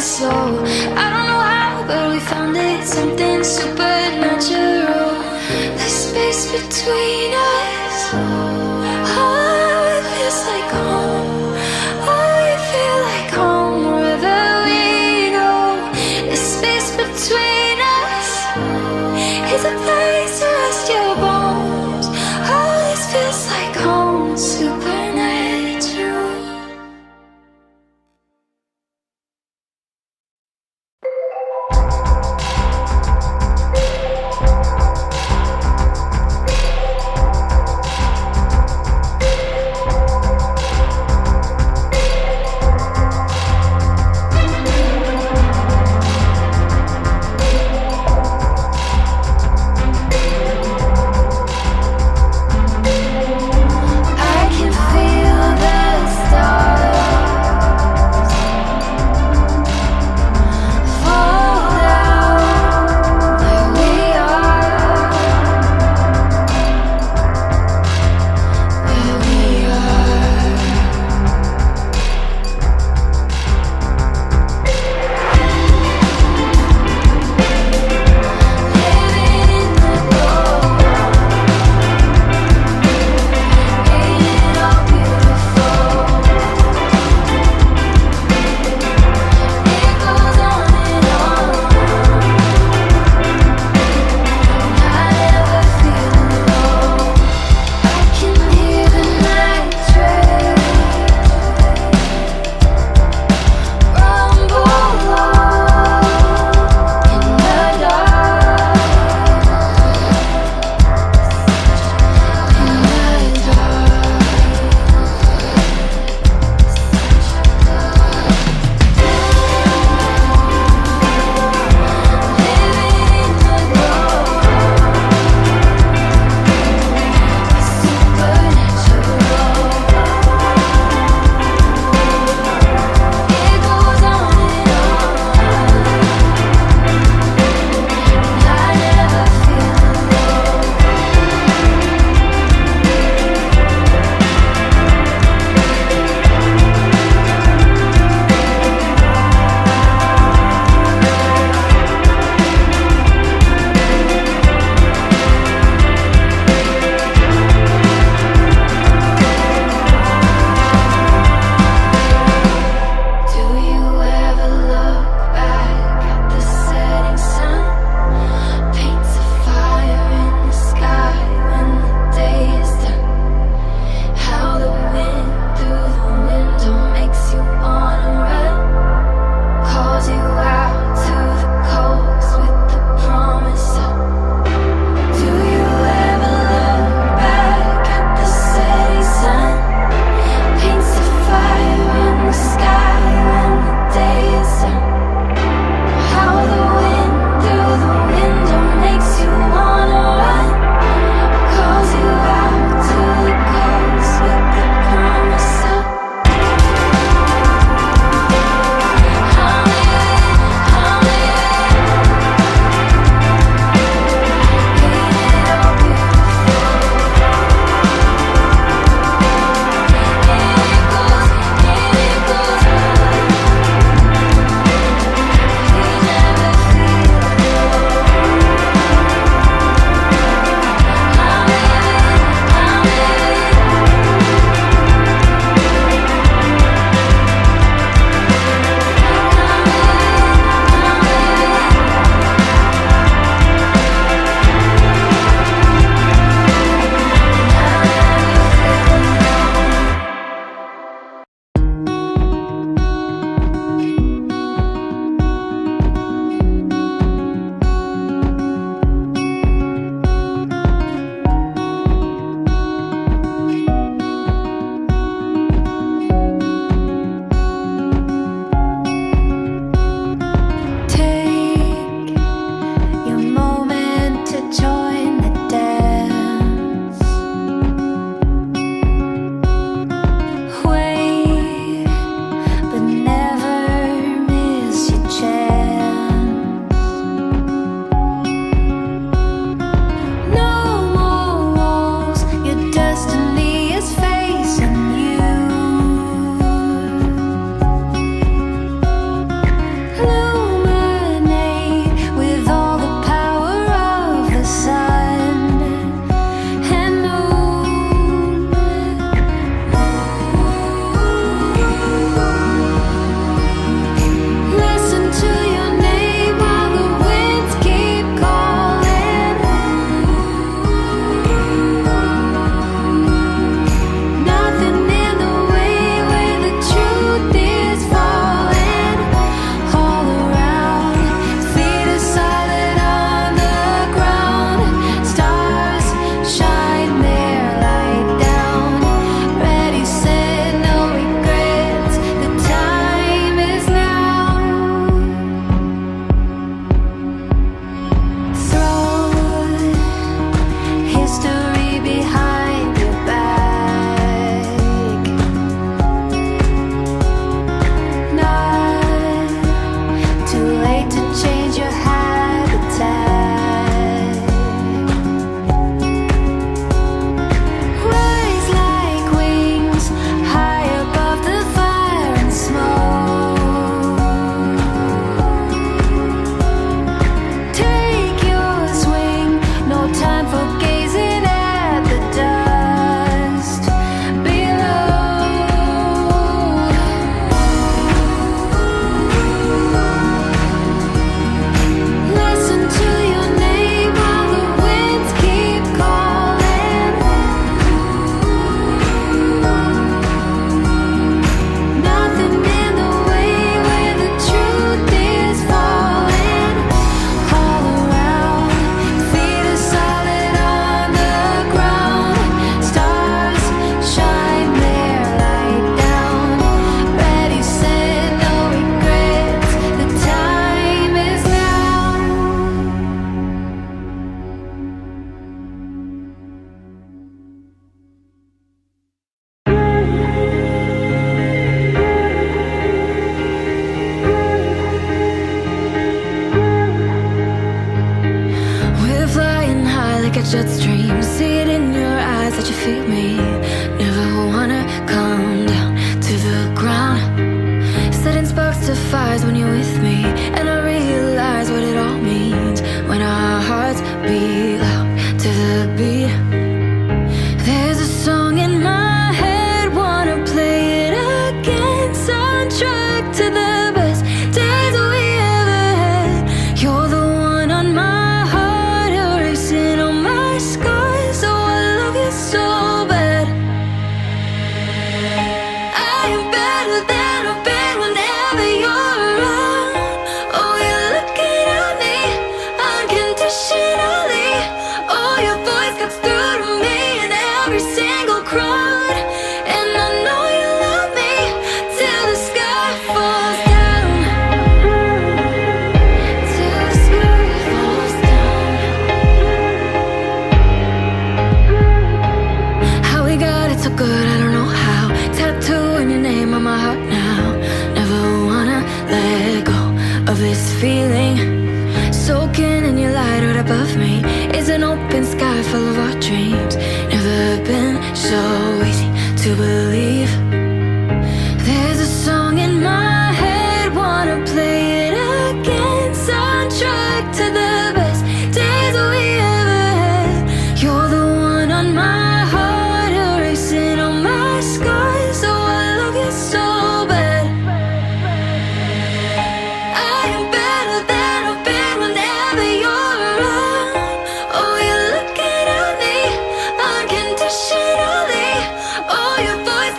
soul. I don't know how, but we found it, something supernatural. The space between us, oh, it feels like home. Oh, you feel like home wherever we go. The space between us is a place to rest your bones. Oh, this feels like home, supernatural.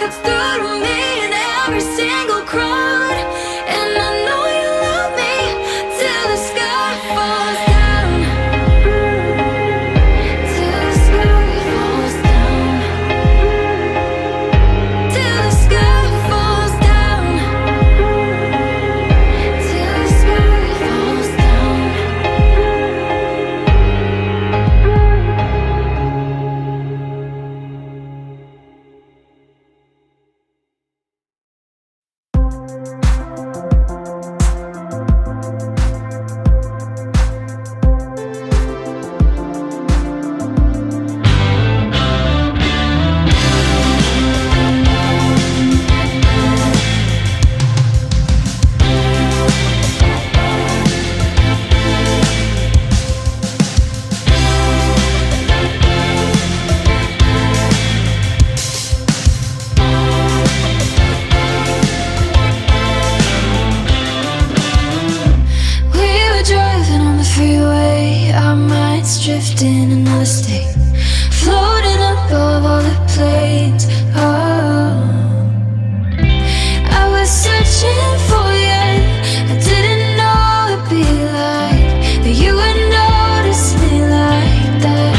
cuts through to me in every single crowd. And I know you love me till the sky falls down. Till the sky falls down. Till the sky falls down. Till the sky falls down. We were driving on the freeway, our minds drifting another state, floating above all the planes. Oh, I was searching for you. I didn't know it'd be like that. You would notice me like that.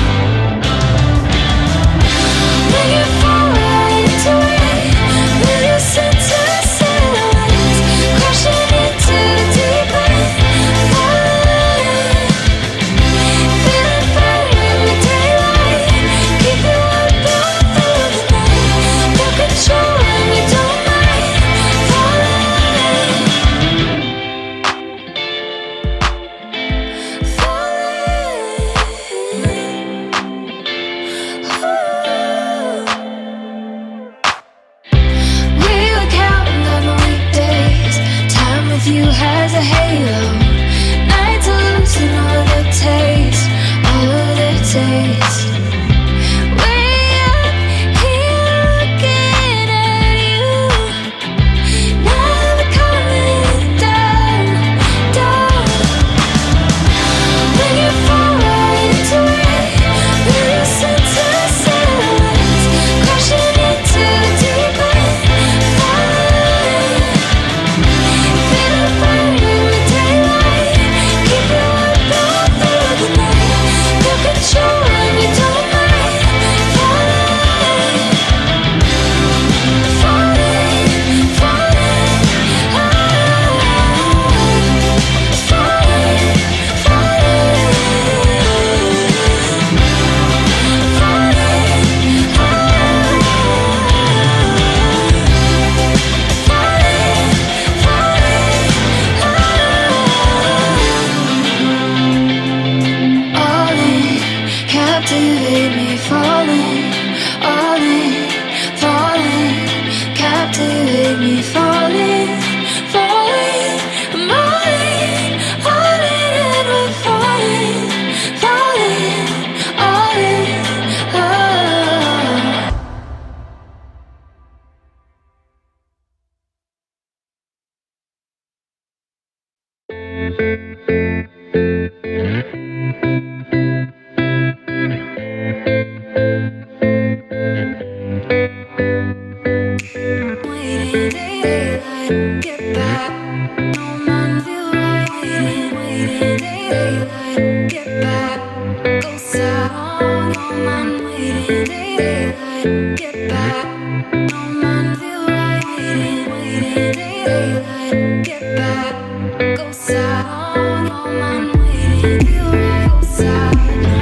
When you fall right into it, when you send to silence, crashing into the deep end, falling, feeling better in the daylight, keep you up all through the night, no control when you don't mind, falling, we were counting down the weekdays. Time with you has a halo. Nights are losing all of their taste, all of their taste. Way up here looking at you, never coming down, down. When you fall right into it, we listen to silence, crashing into the deep end, falling, feeling better in the daylight, keep you up all through the night, no control when you don't mind, falling, falling, falling, all in, captivate me, falling, all in, falling, captivate me, falling, falling, I'm all in, and we're falling, falling, all in, oh. Waiting, daylight, get back. No man feel right. Waiting, daylight, get back. Go south. No man waiting, daylight, get back. No man feel right. Waiting, daylight, get back. Go south. No man waiting, feel right. Go south. No,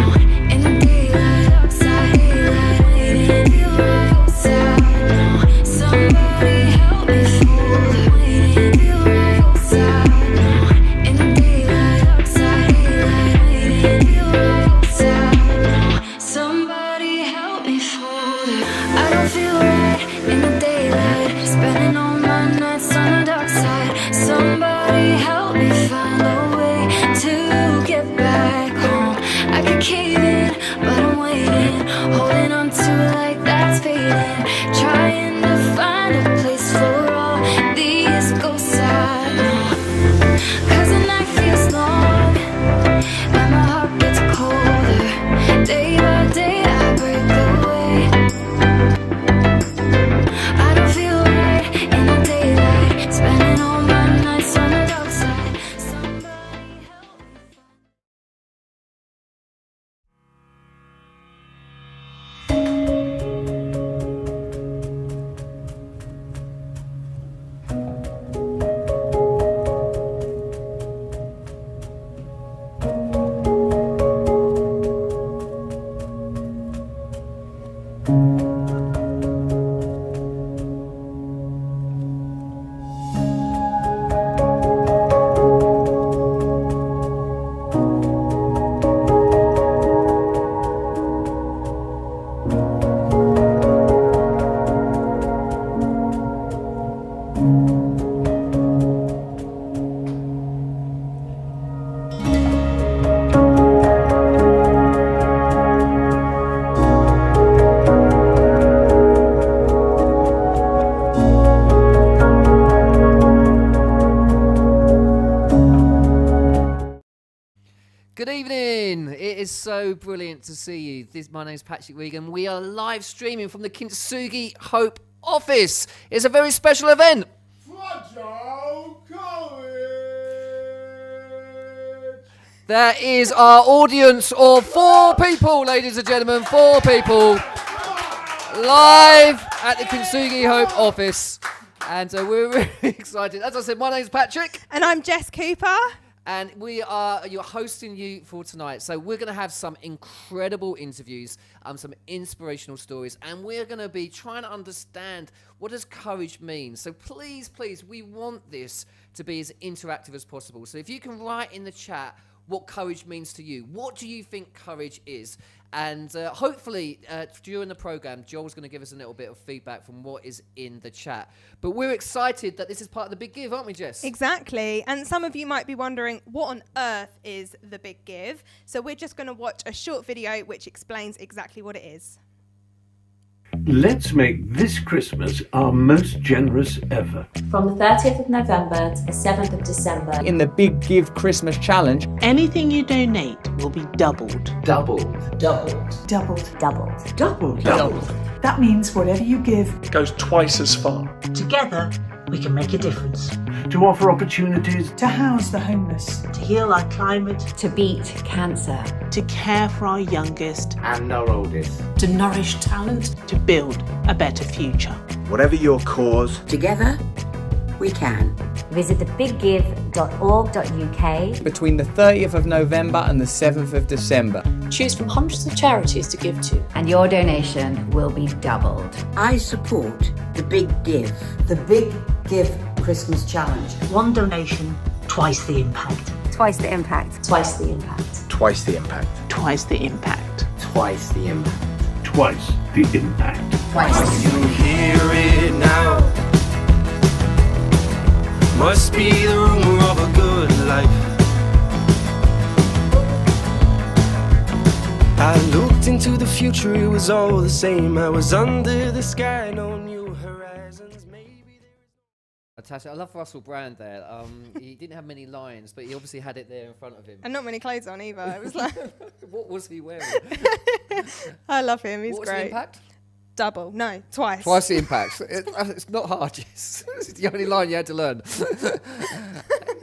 in the daylight, outside daylight, waiting, feel right. Go south. No, somebody help me fool. Waiting, feel right. Go south. No, in the daylight, outside daylight, waiting, feel right. Go south. No, somebody help me fool. I don't feel right in the daylight, spending all my nights on the dark side. Somebody help me find a way to get back home. I could cave in, but I'm waiting, holding on to like that's fading, trying to find a place for all these ghosts I know. 'Cause the night feels long and my heart gets colder. Day by day I break away. I don't Good evening. It is so brilliant to see you. My name is Patrick Regan. We are live streaming from the Kintsugi Hope office. It's a very special event. Fragile College. That is our audience of 4 people, ladies and gentlemen. 4 people live at the Kintsugi Hope office. And we're really excited. As I said, my name is Patrick. And I'm Jess Cooper. And you're hosting you for tonight. So we're going to have some incredible interviews, some inspirational stories, and we're going to be trying to understand what does courage mean. So please, we want this to be as interactive as possible. So if you can write in the chat what courage means to you, what do you think courage is? And hopefully during the program, Joel's going to give us a little bit of feedback from what is in the chat. But we're excited that this is part of the Big Give, aren't we, Jess? Exactly. And some of you might be wondering, what on earth is the Big Give? So we're just going to watch a short video which explains exactly what it is. Let's make this Christmas our most generous ever. From the 30th of November to the 7th of December. In the Big Give Christmas Challenge, anything you donate will be doubled. doubled. Doubled. Doubled. Doubled. Doubled. Doubled. That means whatever you give goes twice as far. together, we can make a difference. To offer opportunities To house the homeless. To heal our climate. To beat cancer. To care for our youngest. And our oldest. To nourish talent. To build a better future. Whatever your cause, together, we can. Visit thebiggive.org.uk. Between the 30th of November and the 7th of December. Choose from hundreds of charities to give to. And your donation will be doubled. I support the Big Give. The Big Give Christmas Challenge. One donation, twice the impact. Twice the impact. Twice the impact. twice the impact. Twice the impact. Twice the impact. twice the impact. Twice. You hear it now. Must be the rumor of a good life. I looked into the future, it was all the same. I was under the sky, no new horizons. Maybe Fantastic. I love Russell Brand there. He didn't have many lines, but he obviously had it there in front of him. And not many clothes on either. It was like... What was he wearing? I love him. He's what was great. the impact? Double. No, twice. Twice the impact. It's not hard, Jess. It's the only line you had to learn.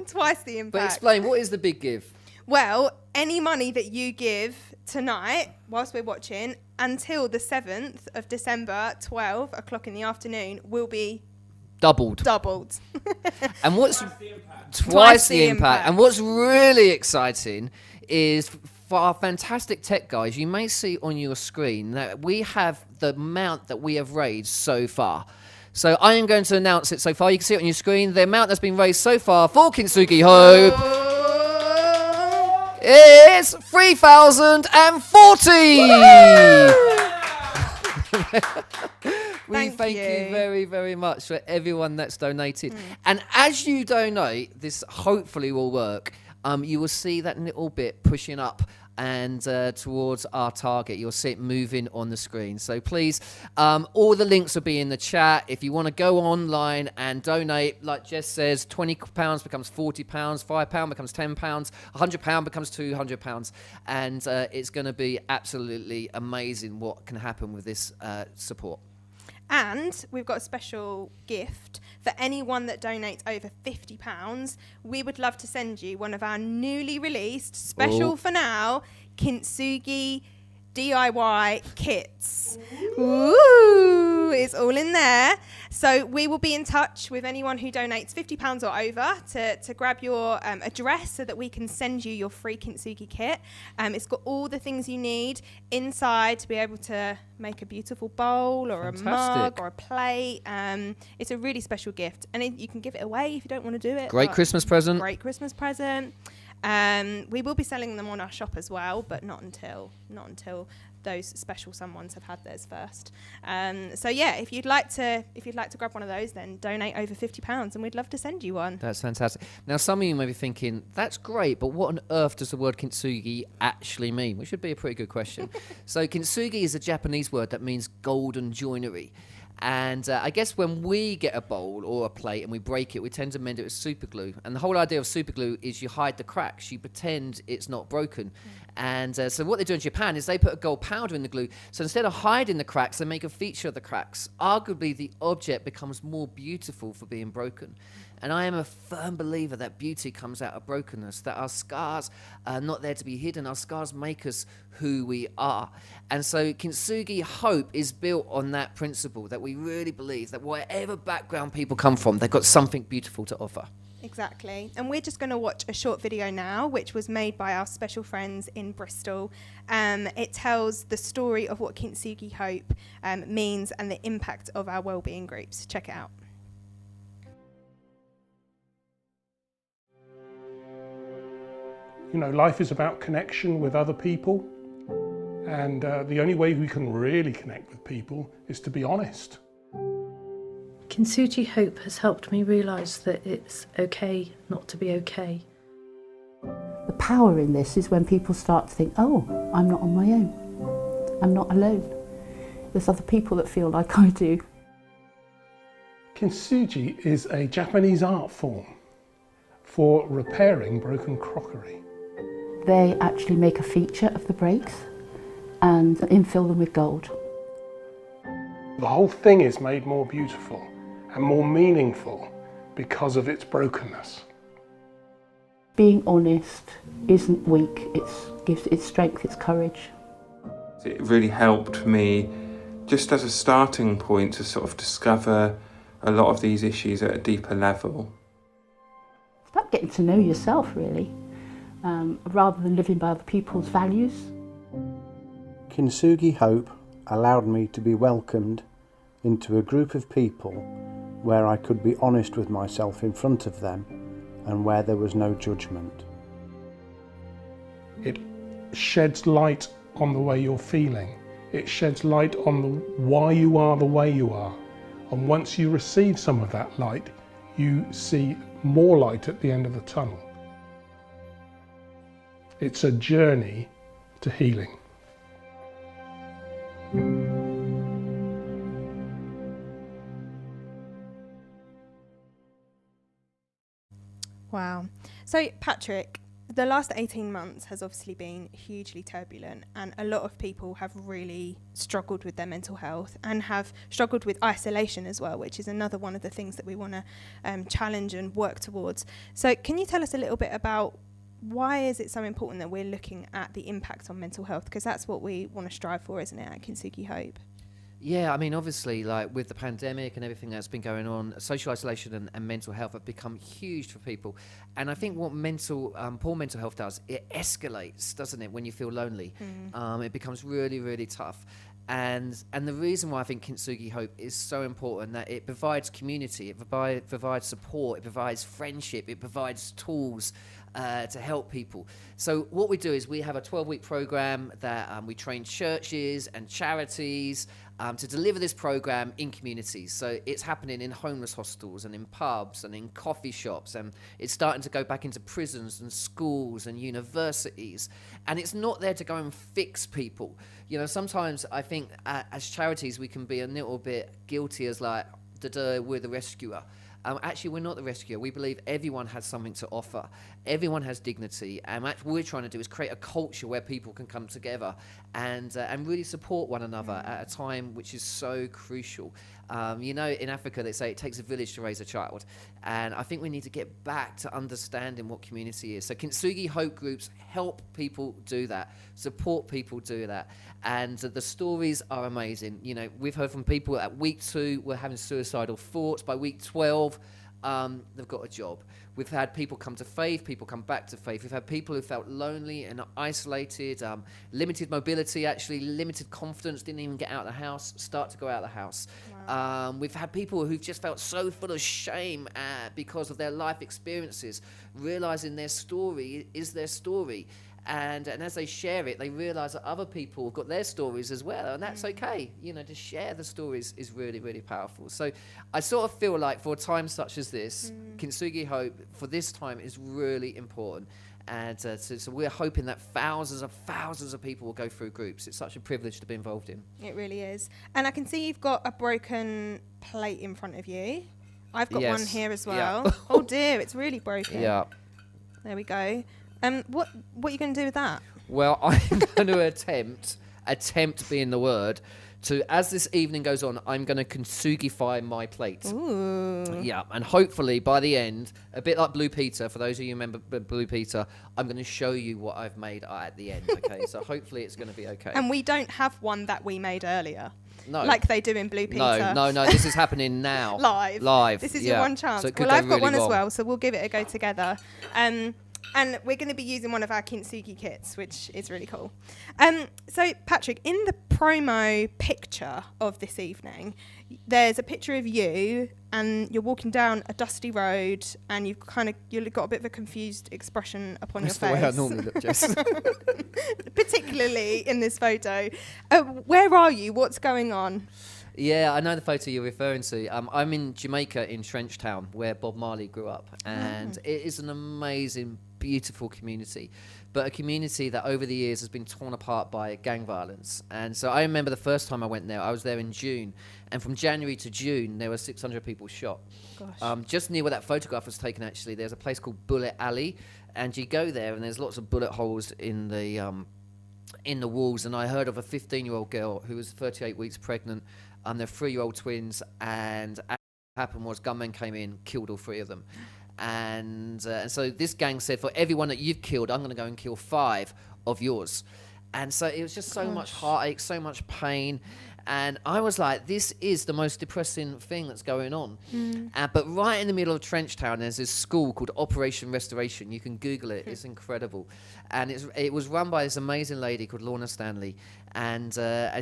Twice the impact. But explain, what is the Big Give? Well, any money that you give tonight, whilst we're watching, until the 7th of December, 12 o'clock in the afternoon, will be Doubled. And what's twice the impact. And what's really exciting is for our fantastic tech guys, you may see on your screen that we have the amount that we have raised so far. So I am going to announce it so far. You can see it on your screen. The amount that's been raised so far for Kintsugi Hope is 3,040. We thank you very, very much for everyone that's donated. And as you donate, this hopefully will work. You will see that little bit pushing up and towards our target. You'll see it moving on the screen. So please, all the links will be in the chat. If you want to go online and donate, like Jess says, £20 becomes £40, £5 becomes £10, £100 becomes £200. And it's going to be absolutely amazing what can happen with this support. And we've got a special gift for anyone that donates over £50. We would love to send you one of our newly released, special for now, Kintsugi DIY kits. Ooh, it's all in there. So we will be in touch with anyone who donates £50 or over to grab your address so that we can send you your free Kintsugi kit. It's got all the things you need inside to be able to make a beautiful bowl or a mug or a plate. It's a really special gift, and you can give it away if you don't want to do it. Great Christmas present. Great Christmas present. We will be selling them on our shop as well, but not until those special someones have had theirs first. So yeah, if you'd like to grab one of those, then donate over £50 and we'd love to send you one. That's fantastic. Now, some of you may be thinking, that's great, but what on earth does the word kintsugi actually mean? Which would be a pretty good question. So kintsugi is a Japanese word that means golden joinery. And I guess when we get a bowl or a plate and we break it, we tend to mend it with super glue. And the whole idea of super glue is you hide the cracks. You pretend it's not broken. And so what they do in Japan is they put a gold powder in the glue. So instead of hiding the cracks, they make a feature of the cracks. Arguably, the object becomes more beautiful for being broken. And I am a firm believer that beauty comes out of brokenness, that our scars are not there to be hidden. Our scars make us who we are. And so Kintsugi Hope is built on that principle, that we really believe that whatever background people come from, they've got something beautiful to offer. Exactly. And we're just going to watch a short video now, which was made by our special friends in Bristol. It tells the story of what Kintsugi Hope means and the impact of our wellbeing groups. Check it out. You know, life is about connection with other people, and the only way we can really connect with people is to be honest. Kintsugi Hope has helped me realise that it's okay not to be okay. The power in this is when people start to think, oh, I'm not on my own, I'm not alone. There's other people that feel like I do. Kintsugi is a Japanese art form for repairing broken crockery. They actually make a feature of the breaks and infill them with gold. The whole thing is made more beautiful and more meaningful because of its brokenness. Being honest isn't weak, it gives its strength, its courage. It really helped me just as a starting point to sort of discover a lot of these issues at a deeper level. It's about getting to know yourself, really, rather than living by other people's values. Kintsugi Hope allowed me to be welcomed into a group of people where I could be honest with myself in front of them and where there was no judgment. It sheds light on the way you're feeling. It sheds light on why you are the way you are. And once you receive some of that light, you see more light at the end of the tunnel. It's a journey to healing. Wow. So, Patrick, the last 18 months has obviously been hugely turbulent, and a lot of people have really struggled with their mental health and have struggled with isolation as well, which is another one of the things that we want to challenge and work towards. So can you tell us a little bit about why is it so important that we're looking at the impact on mental health? Because that's what we want to strive for, isn't it, at Kintsugi Hope? Yeah, I mean, obviously, like with the pandemic and everything that's been going on, social isolation and mental health have become huge for people. And I think what poor mental health does, it escalates, doesn't it, when you feel lonely? It becomes really, really tough. And the reason why I think Kintsugi Hope is so important, that it provides community, it provides support, it provides friendship, it provides tools to help people. So what we do is we have a 12-week program that we train churches and charities to deliver this program in communities. So it's happening in homeless hostels and in pubs and in coffee shops, and it's starting to go back into prisons and schools and universities. And it's not there to go and fix people. You know, sometimes I think as charities we can be a little bit guilty as like, we're the rescuer. Actually, we're not the rescuer. We believe everyone has something to offer. Everyone has dignity. And what we're trying to do is create a culture where people can come together and really support one another at a time which is so crucial. You know, in Africa, they say it takes a village to raise a child. And I think we need to get back to understanding what community is. So Kintsugi Hope groups help people do that, support people do that. And the stories are amazing. You know, we've heard from people at week 2 were having suicidal thoughts. By week 12, they've got a job. We've had people come to faith, people come back to faith. We've had people who felt lonely and isolated, limited mobility, actually limited confidence, didn't even get out of the house, start to go out of the house. Wow. We've had people who've just felt so full of shame because of their life experiences, realizing their story is their story. And as they share it, they realize that other people have got their stories as well, and that's okay. You know, to share the stories is really, really powerful. So I sort of feel like for a time such as this, Kintsugi Hope for this time is really important. And so we're hoping that thousands of people will go through groups. It's such a privilege to be involved in. It really is. And I can see you've got a broken plate in front of you. I've got one here as well. Yeah. Oh dear, it's really broken. Yeah. There we go. What are you going to do with that? Well, I'm going to attempt being the word, as this evening goes on, I'm going to Kintsugi-fy my plate. Ooh. Yeah, and hopefully by the end, a bit like Blue Peter, for those of you who remember Blue Peter, I'm going to show you what I've made at the end, okay? So hopefully it's going to be okay. And we don't have one that we made earlier. No. Like they do in Blue Peter. No, this is happening now. Live. This is your one chance. So I've got one as well, so we'll give it a go together. And we're going to be using one of our Kintsugi kits, which is really cool. So, Patrick, in the promo picture of this evening, there's a picture of you, and you're walking down a dusty road, and you've got a bit of a confused expression upon your face. That's the way I normally look, Jess. Particularly in this photo. Where are you? What's going on? Yeah, I know the photo you're referring to. I'm in Jamaica, in Trenchtown, where Bob Marley grew up, and it is an amazing, beautiful community, but a community that over the years has been torn apart by gang violence. And so I remember the first time I went there, I was there in June, and from January to June there were 600 people shot. Gosh. Just near where that photograph was taken, actually, there's a place called Bullet Alley, and you go there and there's lots of bullet holes in the walls. And I heard of a 15-year-old girl who was 38 weeks pregnant, they're 3-year-old twins, and what happened was gunmen came in, killed all 3 of them. And so this gang said, for everyone that you've killed, I'm going to go and kill 5 of yours. And so it was just so much heartache, so much pain. And I was like, this is the most depressing thing that's going on. But right in the middle of Trenchtown, there's this school called Operation Restoration. You can Google it. It's incredible. And it was run by this amazing lady called Lorna Stanley. And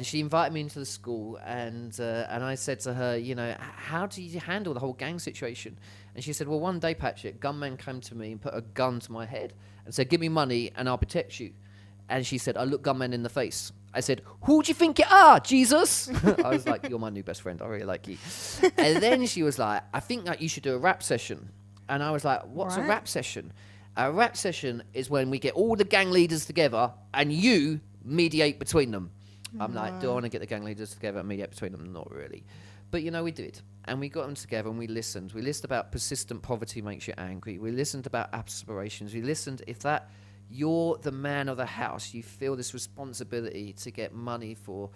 she invited me into the school. And I said to her, how do you handle the whole gang situation? And she said, well, one day, Patrick, gunmen came to me and put a gun to my head and said, give me money and I'll protect you. And she said, I looked gunmen in the face. I said, who do you think you are, Jesus? I was like, you're my new best friend. I really like you. And then she was like, I think that you should do a rap session. And I was like, what's a rap session? A rap session is when we get all the gang leaders together and you mediate between them. I'm like, do I want to get the gang leaders together and mediate between them? Not really. But, we did. And we got them together and we listened. We listened about persistent poverty makes you angry. We listened about aspirations. We listened if that you're the man of the house, you feel this responsibility to get money for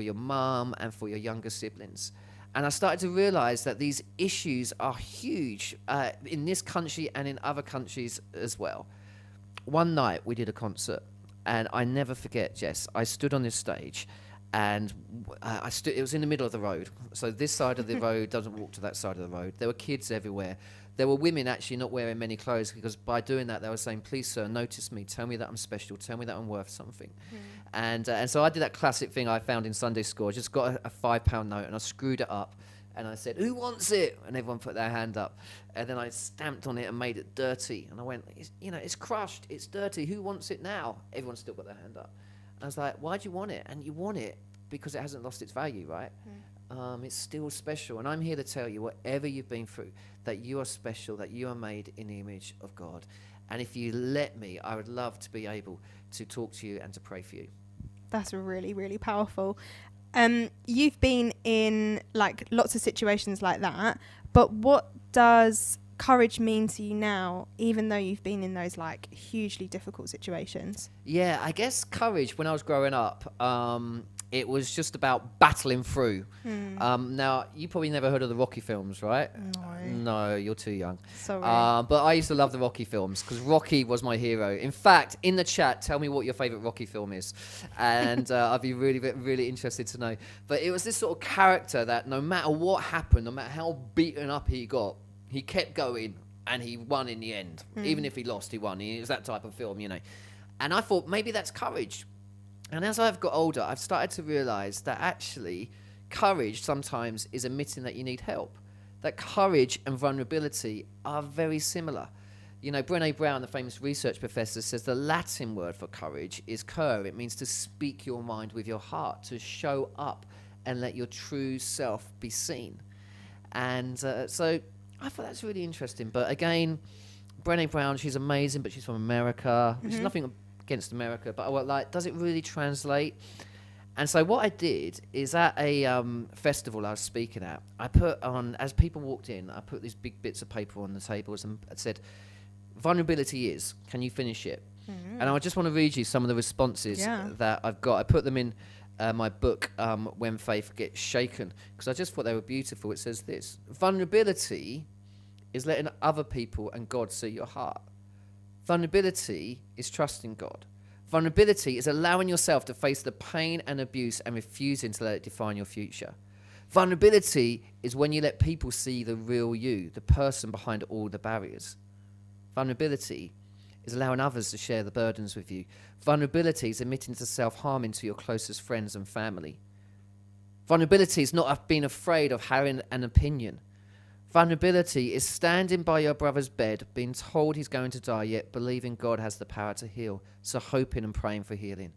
your mum and for your younger siblings. And I started to realize that these issues are huge in this country and in other countries as well. One night we did a concert, and I never forget, Jess, I stood on this stage, and it was in the middle of the road. So this side of the road doesn't walk to that side of the road. There were kids everywhere. There were women actually not wearing many clothes, because by doing that they were saying, please sir, notice me, tell me that I'm special, tell me that I'm worth something. And so I did that classic thing I found in Sunday school. I just got a £5 note and I screwed it up and I said, who wants it? And everyone put their hand up. And then I stamped on it and made it dirty. And I went, it's crushed, it's dirty, who wants it now? Everyone still got their hand up. And I was like, why do you want it? And you want it because it hasn't lost its value, right? It's still special. And I'm here to tell you, whatever you've been through, that you are special, that you are made in the image of God. And if you let me, I would love to be able to talk to you and to pray for you. That's really, really powerful. You've been in lots of situations like that, but what does courage mean to you now, even though you've been in those hugely difficult situations? Yeah, I guess courage, when I was growing up, it was just about battling through. Now, you probably never heard of the Rocky films, right? No, you're too young. Sorry. But I used to love the Rocky films because Rocky was my hero. In fact, in the chat, tell me what your favourite Rocky film is. And I'd be really, really interested to know. But it was this sort of character that no matter what happened, no matter how beaten up he got, he kept going and he won in the end. Even if he lost, he won. It was that type of film, And I thought, maybe that's courage. And as I've got older, I've started to realise that actually courage sometimes is admitting that you need help. That courage and vulnerability are very similar. Brené Brown, the famous research professor, says the Latin word for courage is cur. It means to speak your mind with your heart, to show up and let your true self be seen. And so I thought that's really interesting. But again, Brené Brown, she's amazing, but she's from America. There's nothing against America, but I was like, does it really translate? And so what I did is at a festival I was speaking at, I put on, as people walked in, I put these big bits of paper on the tables and I said, vulnerability is, can you finish it? And I just want to read you some of the responses that I've got. I put them in my book, When Faith Gets Shaken, because I just thought they were beautiful. It says this: vulnerability is letting other people and God see your heart. Vulnerability is trusting God. Vulnerability is allowing yourself to face the pain and abuse and refusing to let it define your future. Vulnerability is when you let people see the real you, the person behind all the barriers. Vulnerability is allowing others to share the burdens with you. Vulnerability is admitting to self-harming to your closest friends and family. Vulnerability is not being afraid of having an opinion. Vulnerability is standing by your brother's bed, being told he's going to die, yet believing God has the power to heal, so hoping and praying for healing.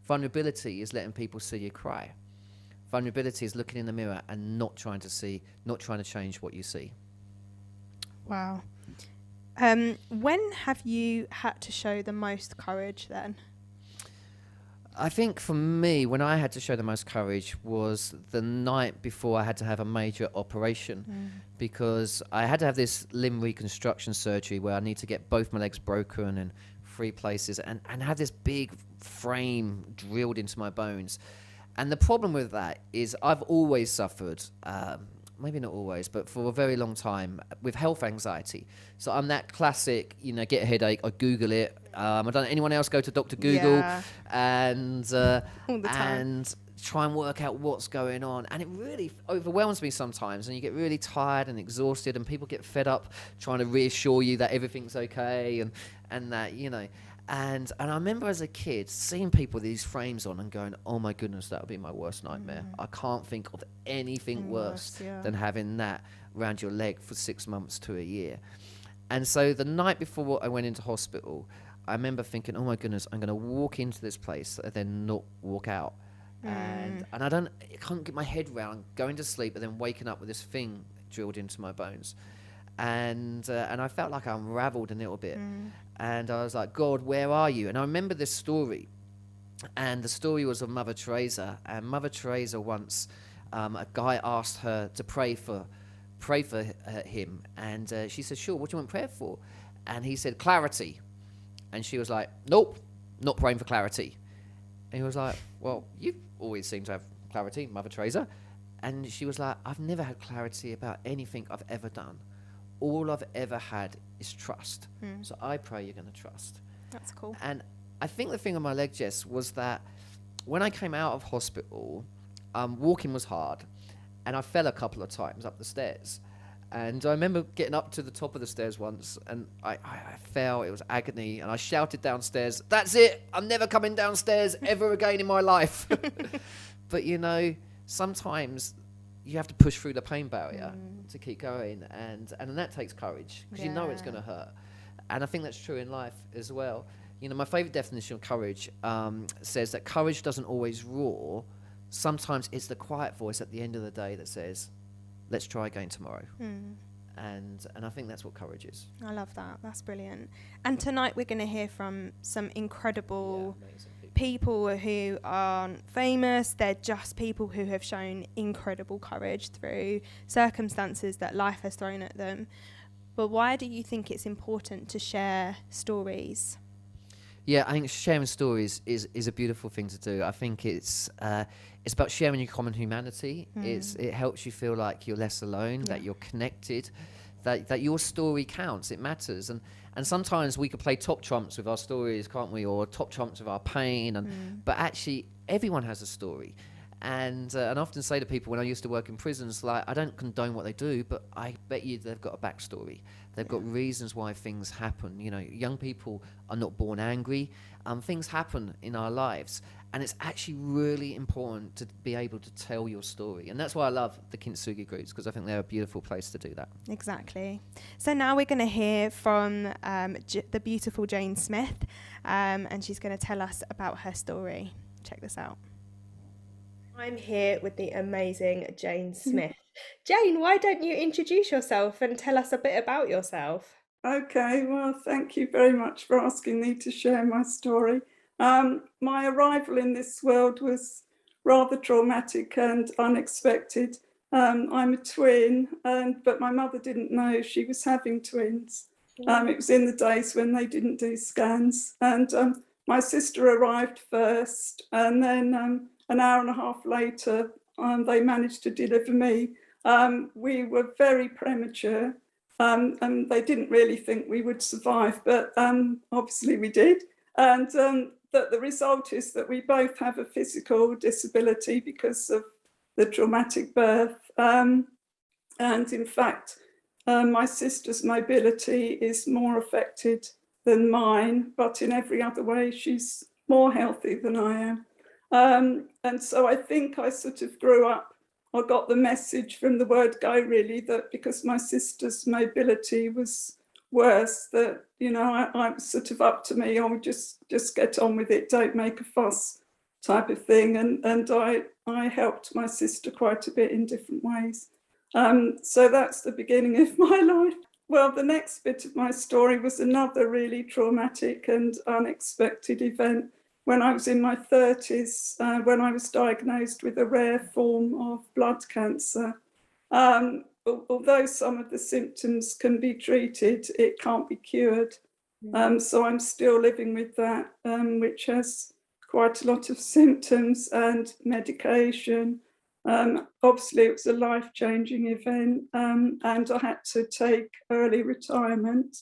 Vulnerability is letting people see you cry. Vulnerability is looking in the mirror and not trying to change what you see. Wow. When have you had to show the most courage then? I think for me, when I had to show the most courage was the night before I had to have a major operation, because I had to have this limb reconstruction surgery where I need to get both my legs broken in 3 places and have this big frame drilled into my bones. And the problem with that is I've always suffered, maybe not always, but for a very long time, with health anxiety. So I'm that classic, get a headache, I Google it. I don't know, anyone else go to Dr. Google and try and work out what's going on. And it really overwhelms me sometimes, and you get really tired and exhausted, and people get fed up trying to reassure you that everything's okay and that, And I remember as a kid seeing people with these frames on and going, oh my goodness, that would be my worst nightmare. I can't think of anything worse than having that around your leg for 6 months to a year. And so the night before I went into hospital, I remember thinking, oh my goodness, I'm going to walk into this place and then not walk out. And I can't get my head around going to sleep and then waking up with this thing drilled into my bones. And I felt like I unraveled a little bit. And I was like, God, where are you? And I remember this story. And the story was of Mother Teresa. And Mother Teresa once, a guy asked her to pray for him. And she said, sure, what do you want prayer for? And he said, clarity. And she was like, nope, not praying for clarity. And he was like, well, you always seem to have clarity, Mother Teresa. And she was like, I've never had clarity about anything I've ever done. All I've ever had is trust. So I pray you're going to trust. That's cool. And I think the thing on my leg, Jess, was that when I came out of hospital, walking was hard. And I fell a couple of times up the stairs. And I remember getting up to the top of the stairs once, and I fell. It was agony. And I shouted downstairs, that's it. I'm never coming downstairs ever again in my life. But, sometimes you have to push through the pain barrier to keep going. And that takes courage, because you know it's going to hurt. And I think that's true in life as well. My favorite definition of courage says that courage doesn't always roar. Sometimes it's the quiet voice at the end of the day that says, let's try again tomorrow. And I think that's what courage is. I love that. That's brilliant. And tonight we're going to hear from some incredible people who aren't famous. They're just people who have shown incredible courage through circumstances that life has thrown at them. But why do you think it's important to share stories? Yeah, I think sharing stories is a beautiful thing to do. I think it's about sharing your common humanity. It helps you feel like you're less alone, that you're connected, that your story counts. It matters. And sometimes we could play top trumps with our stories, can't we? Or top trumps with our pain. But actually, everyone has a story. And I often say to people when I used to work in prisons, like, I don't condone what they do, but I bet you they've got a backstory. They've got reasons why things happen. Young people are not born angry. Things happen in our lives. And it's actually really important to be able to tell your story. And that's why I love the Kintsugi groups, because I think they're a beautiful place to do that. Exactly. So now we're going to hear from the beautiful Jane Smith, and she's going to tell us about her story. Check this out. I'm here with the amazing Jane Smith. Jane, why don't you introduce yourself and tell us a bit about yourself? Okay, well, thank you very much for asking me to share my story. My arrival in this world was rather traumatic and unexpected. I'm a twin, but my mother didn't know she was having twins. It was in the days when they didn't do scans, and my sister arrived first, and then an hour and a half later, they managed to deliver me. We were very premature. And they didn't really think we would survive, but obviously we did. And that the result is that we both have a physical disability because of the traumatic birth. And in fact, my sister's mobility is more affected than mine, but in every other way, she's more healthy than I am. And so I think I sort of grew up, I got the message from the word go, really, that because my sister's mobility was worse, that, you know, I was sort of up to me, oh, just get on with it, don't make a fuss type of thing. And I helped my sister quite a bit in different ways. So that's the beginning of my life. Well, the next bit of my story was another really traumatic and unexpected event. When I was in my 30s, when I was diagnosed with a rare form of blood cancer. Although some of the symptoms can be treated, it can't be cured. So I'm still living with that, which has quite a lot of symptoms and medication. Obviously, it was a life-changing event, and I had to take early retirement.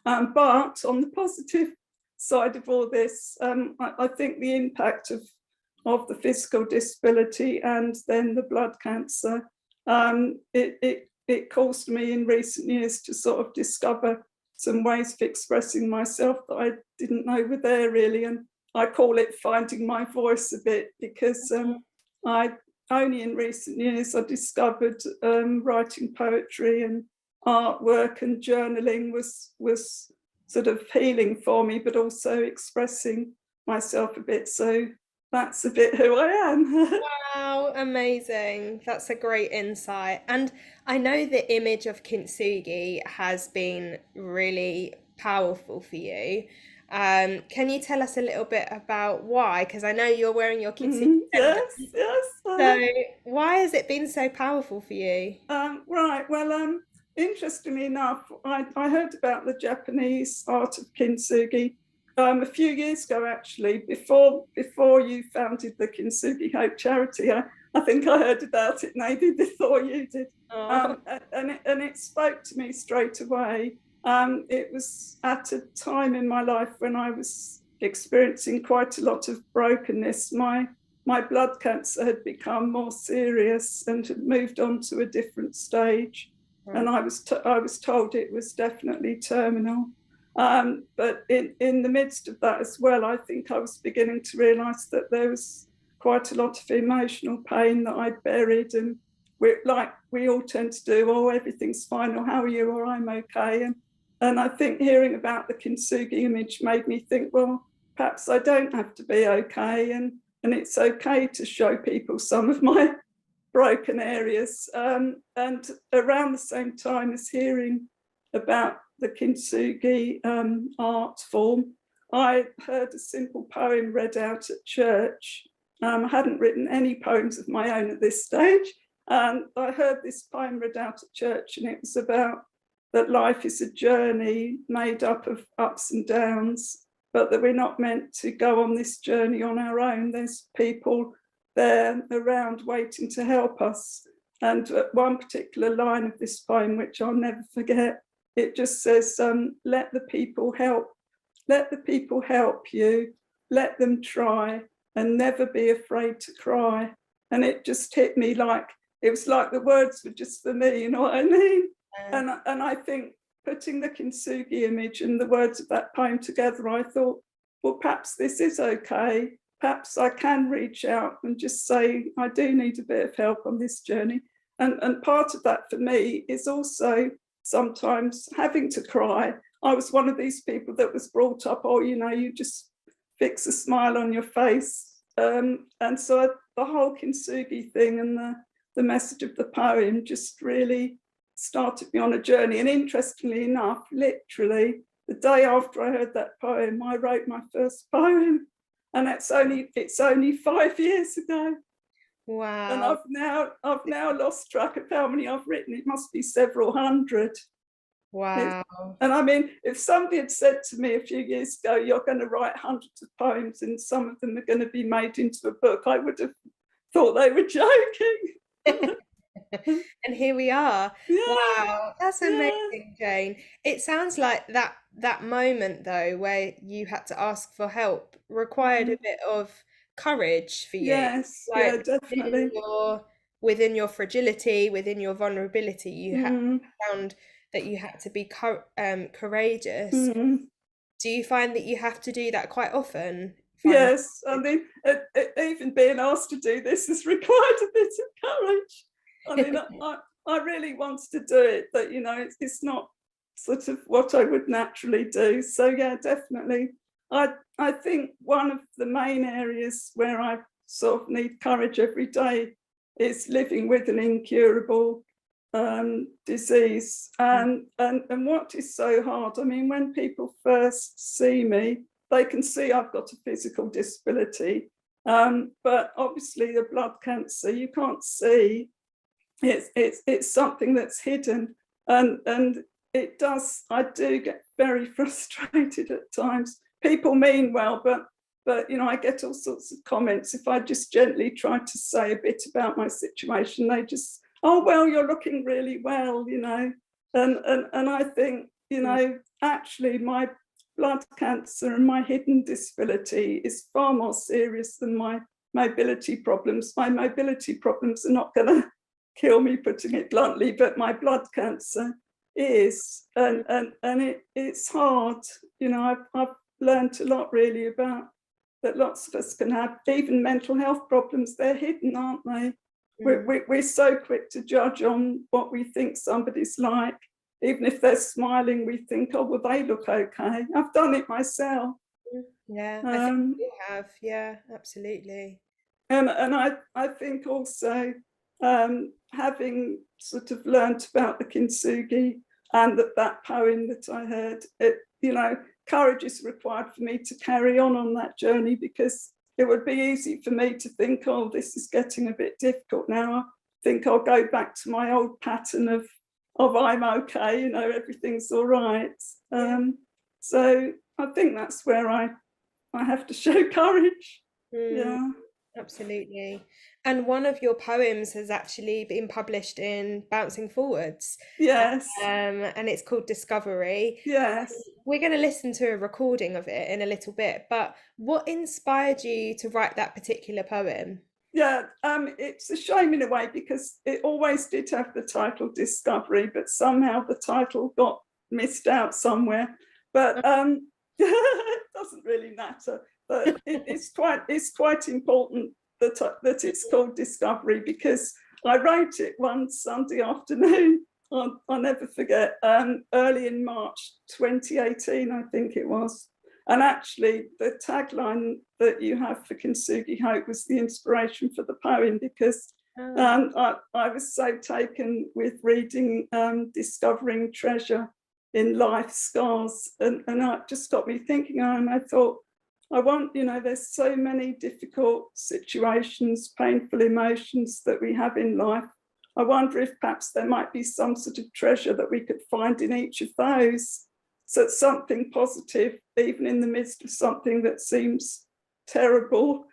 But on the positive side of all this, I think the impact of the physical disability and then the blood cancer, it caused me in recent years to sort of discover some ways of expressing myself that I didn't know were there, really. And I call it finding my voice a bit, because I only in recent years I discovered writing poetry and artwork and journaling was sort of healing for me, but also expressing myself a bit. So that's a bit who I am. Wow, amazing. That's a great insight. And I know the image of Kintsugi has been really powerful for you. Can you tell us a little bit about why? Because I know you're wearing your Kintsugi. Yes. So why has it been so powerful for you? Right, well, interestingly enough, I heard about the Japanese art of Kintsugi a few years ago, actually, before you founded the Kintsugi Hope charity. I think I heard about it maybe before you did. And it spoke to me straight away. It was at a time in my life when I was experiencing quite a lot of brokenness. My blood cancer had become more serious and had moved on to a different stage. Right. And I was told it was definitely terminal. But in the midst of that as well, I think I was beginning to realise that there was quite a lot of emotional pain that I'd buried, and we all tend to do, oh, everything's fine, or how are you, or I'm okay. And I think hearing about the Kintsugi image made me think, well, perhaps I don't have to be okay, and it's okay to show people some of my broken areas. And around the same time as hearing about the Kintsugi art form, I heard a simple poem read out at church. I hadn't written any poems of my own at this stage. And I heard this poem read out at church, and it was about that life is a journey made up of ups and downs, but that we're not meant to go on this journey on our own. There's people there around waiting to help us. And one particular line of this poem, which I'll never forget, it just says, let the people help you, let them try, and never be afraid to cry. And it just hit me like, it was like the words were just for me, you know what I mean? Yeah. And I think putting the Kintsugi image and the words of that poem together, I thought, well, perhaps this is okay. Perhaps I can reach out and just say, I do need a bit of help on this journey. And part of that for me is also sometimes having to cry. I was one of these people that was brought up, oh, you know, you just fix a smile on your face. And so the whole Kintsugi thing and the message of the poem just really started me on a journey. And interestingly enough, literally the day after I heard that poem, I wrote my first poem, and it's only 5 years ago. Wow. And I've now lost track of how many I've written. It must be several hundred. Wow. And I mean, if somebody had said to me a few years ago, you're going to write hundreds of poems and some of them are going to be made into a book, I would have thought they were joking. And here we are. Yeah, wow, that's amazing, Jane. It sounds like that moment though, where you had to ask for help, required a bit of courage for you. Yes, yeah, definitely. Within your fragility, within your vulnerability, you found that you had to be courageous. Do you find that you have to do that quite often? Yes, I mean, even being asked to do this has required a bit of courage. I mean, I really wanted to do it, but you know, it's not sort of what I would naturally do. So yeah, definitely. I think one of the main areas where I sort of need courage every day is living with an incurable disease. And what is so hard, I mean, when people first see me, they can see I've got a physical disability, but obviously the blood cancer, you can't see. It's something that's hidden, and it does. I do get very frustrated at times. People mean well, but you know, I get all sorts of comments. If I just gently try to say a bit about my situation, they just, oh well, you're looking really well, you know. And I think, you know, actually my blood cancer and my hidden disability is far more serious than my mobility problems. My mobility problems are not going to kill me, putting it bluntly, but my blood cancer is, and it's hard. You know, I've learned a lot really about that. Lots of us can have even mental health problems. They're hidden, aren't they? We're so quick to judge on what we think somebody's like. Even if they're smiling, we think, oh, well, they look okay. I've done it myself. Yeah, I think you have. Yeah, absolutely. And I think also having sort of learnt about the Kintsugi and that poem that I heard, you know, courage is required for me to carry on that journey, because it would be easy for me to think, oh, this is getting a bit difficult now. I think I'll go back to my old pattern of I'm okay, you know, everything's all right. So I think that's where I have to show courage. Yeah. Absolutely. And one of your poems has actually been published in Bouncing Forwards. Yes. And it's called Discovery. Yes. We're going to listen to a recording of it in a little bit, but what inspired you to write that particular poem? Yeah, it's a shame in a way, because it always did have the title Discovery, but somehow the title got missed out somewhere. But it doesn't really matter. But it's quite important that it's called Discovery, because I wrote it one Sunday afternoon. I'll never forget. Early in March 2018, I think it was. And actually, the tagline that you have for Kintsugi Hope was the inspiration for the poem, because I was so taken with reading Discovering Treasure in Life's Scars. And it just got me thinking, and I thought, you know, there's so many difficult situations, painful emotions that we have in life. I wonder if perhaps there might be some sort of treasure that we could find in each of those. So it's something positive, even in the midst of something that seems terrible.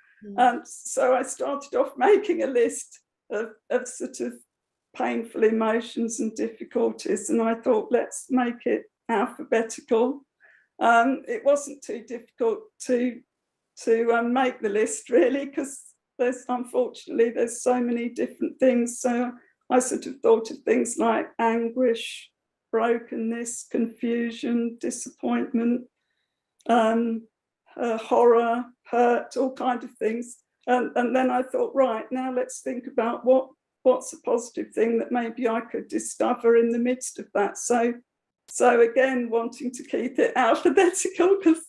So I started off making a list of sort of painful emotions and difficulties, and I thought, let's make it alphabetical. It wasn't too difficult to make the list, really, because unfortunately there's so many different things. So I sort of thought of things like anguish, brokenness, confusion, disappointment, horror, hurt, all kinds of things. And then I thought, right, now let's think about what's a positive thing that maybe I could discover in the midst of that. So again, wanting to keep it alphabetical, because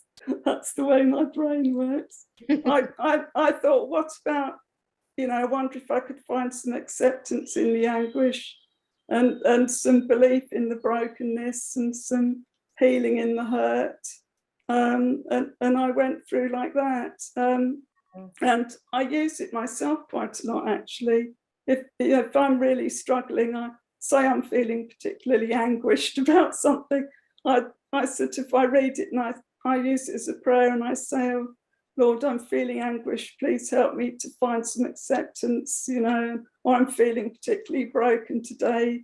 that's the way my brain works. I thought, what about, you know, I wonder if I could find some acceptance in the anguish. and some belief in the brokenness and some healing in the hurt. And I went through like that. And I use it myself quite a lot, actually. If I'm really struggling, I say I'm feeling particularly anguished about something, I read it and I use it as a prayer, and I say, oh, Lord, I'm feeling anguish. Please help me to find some acceptance, or I'm feeling particularly broken today.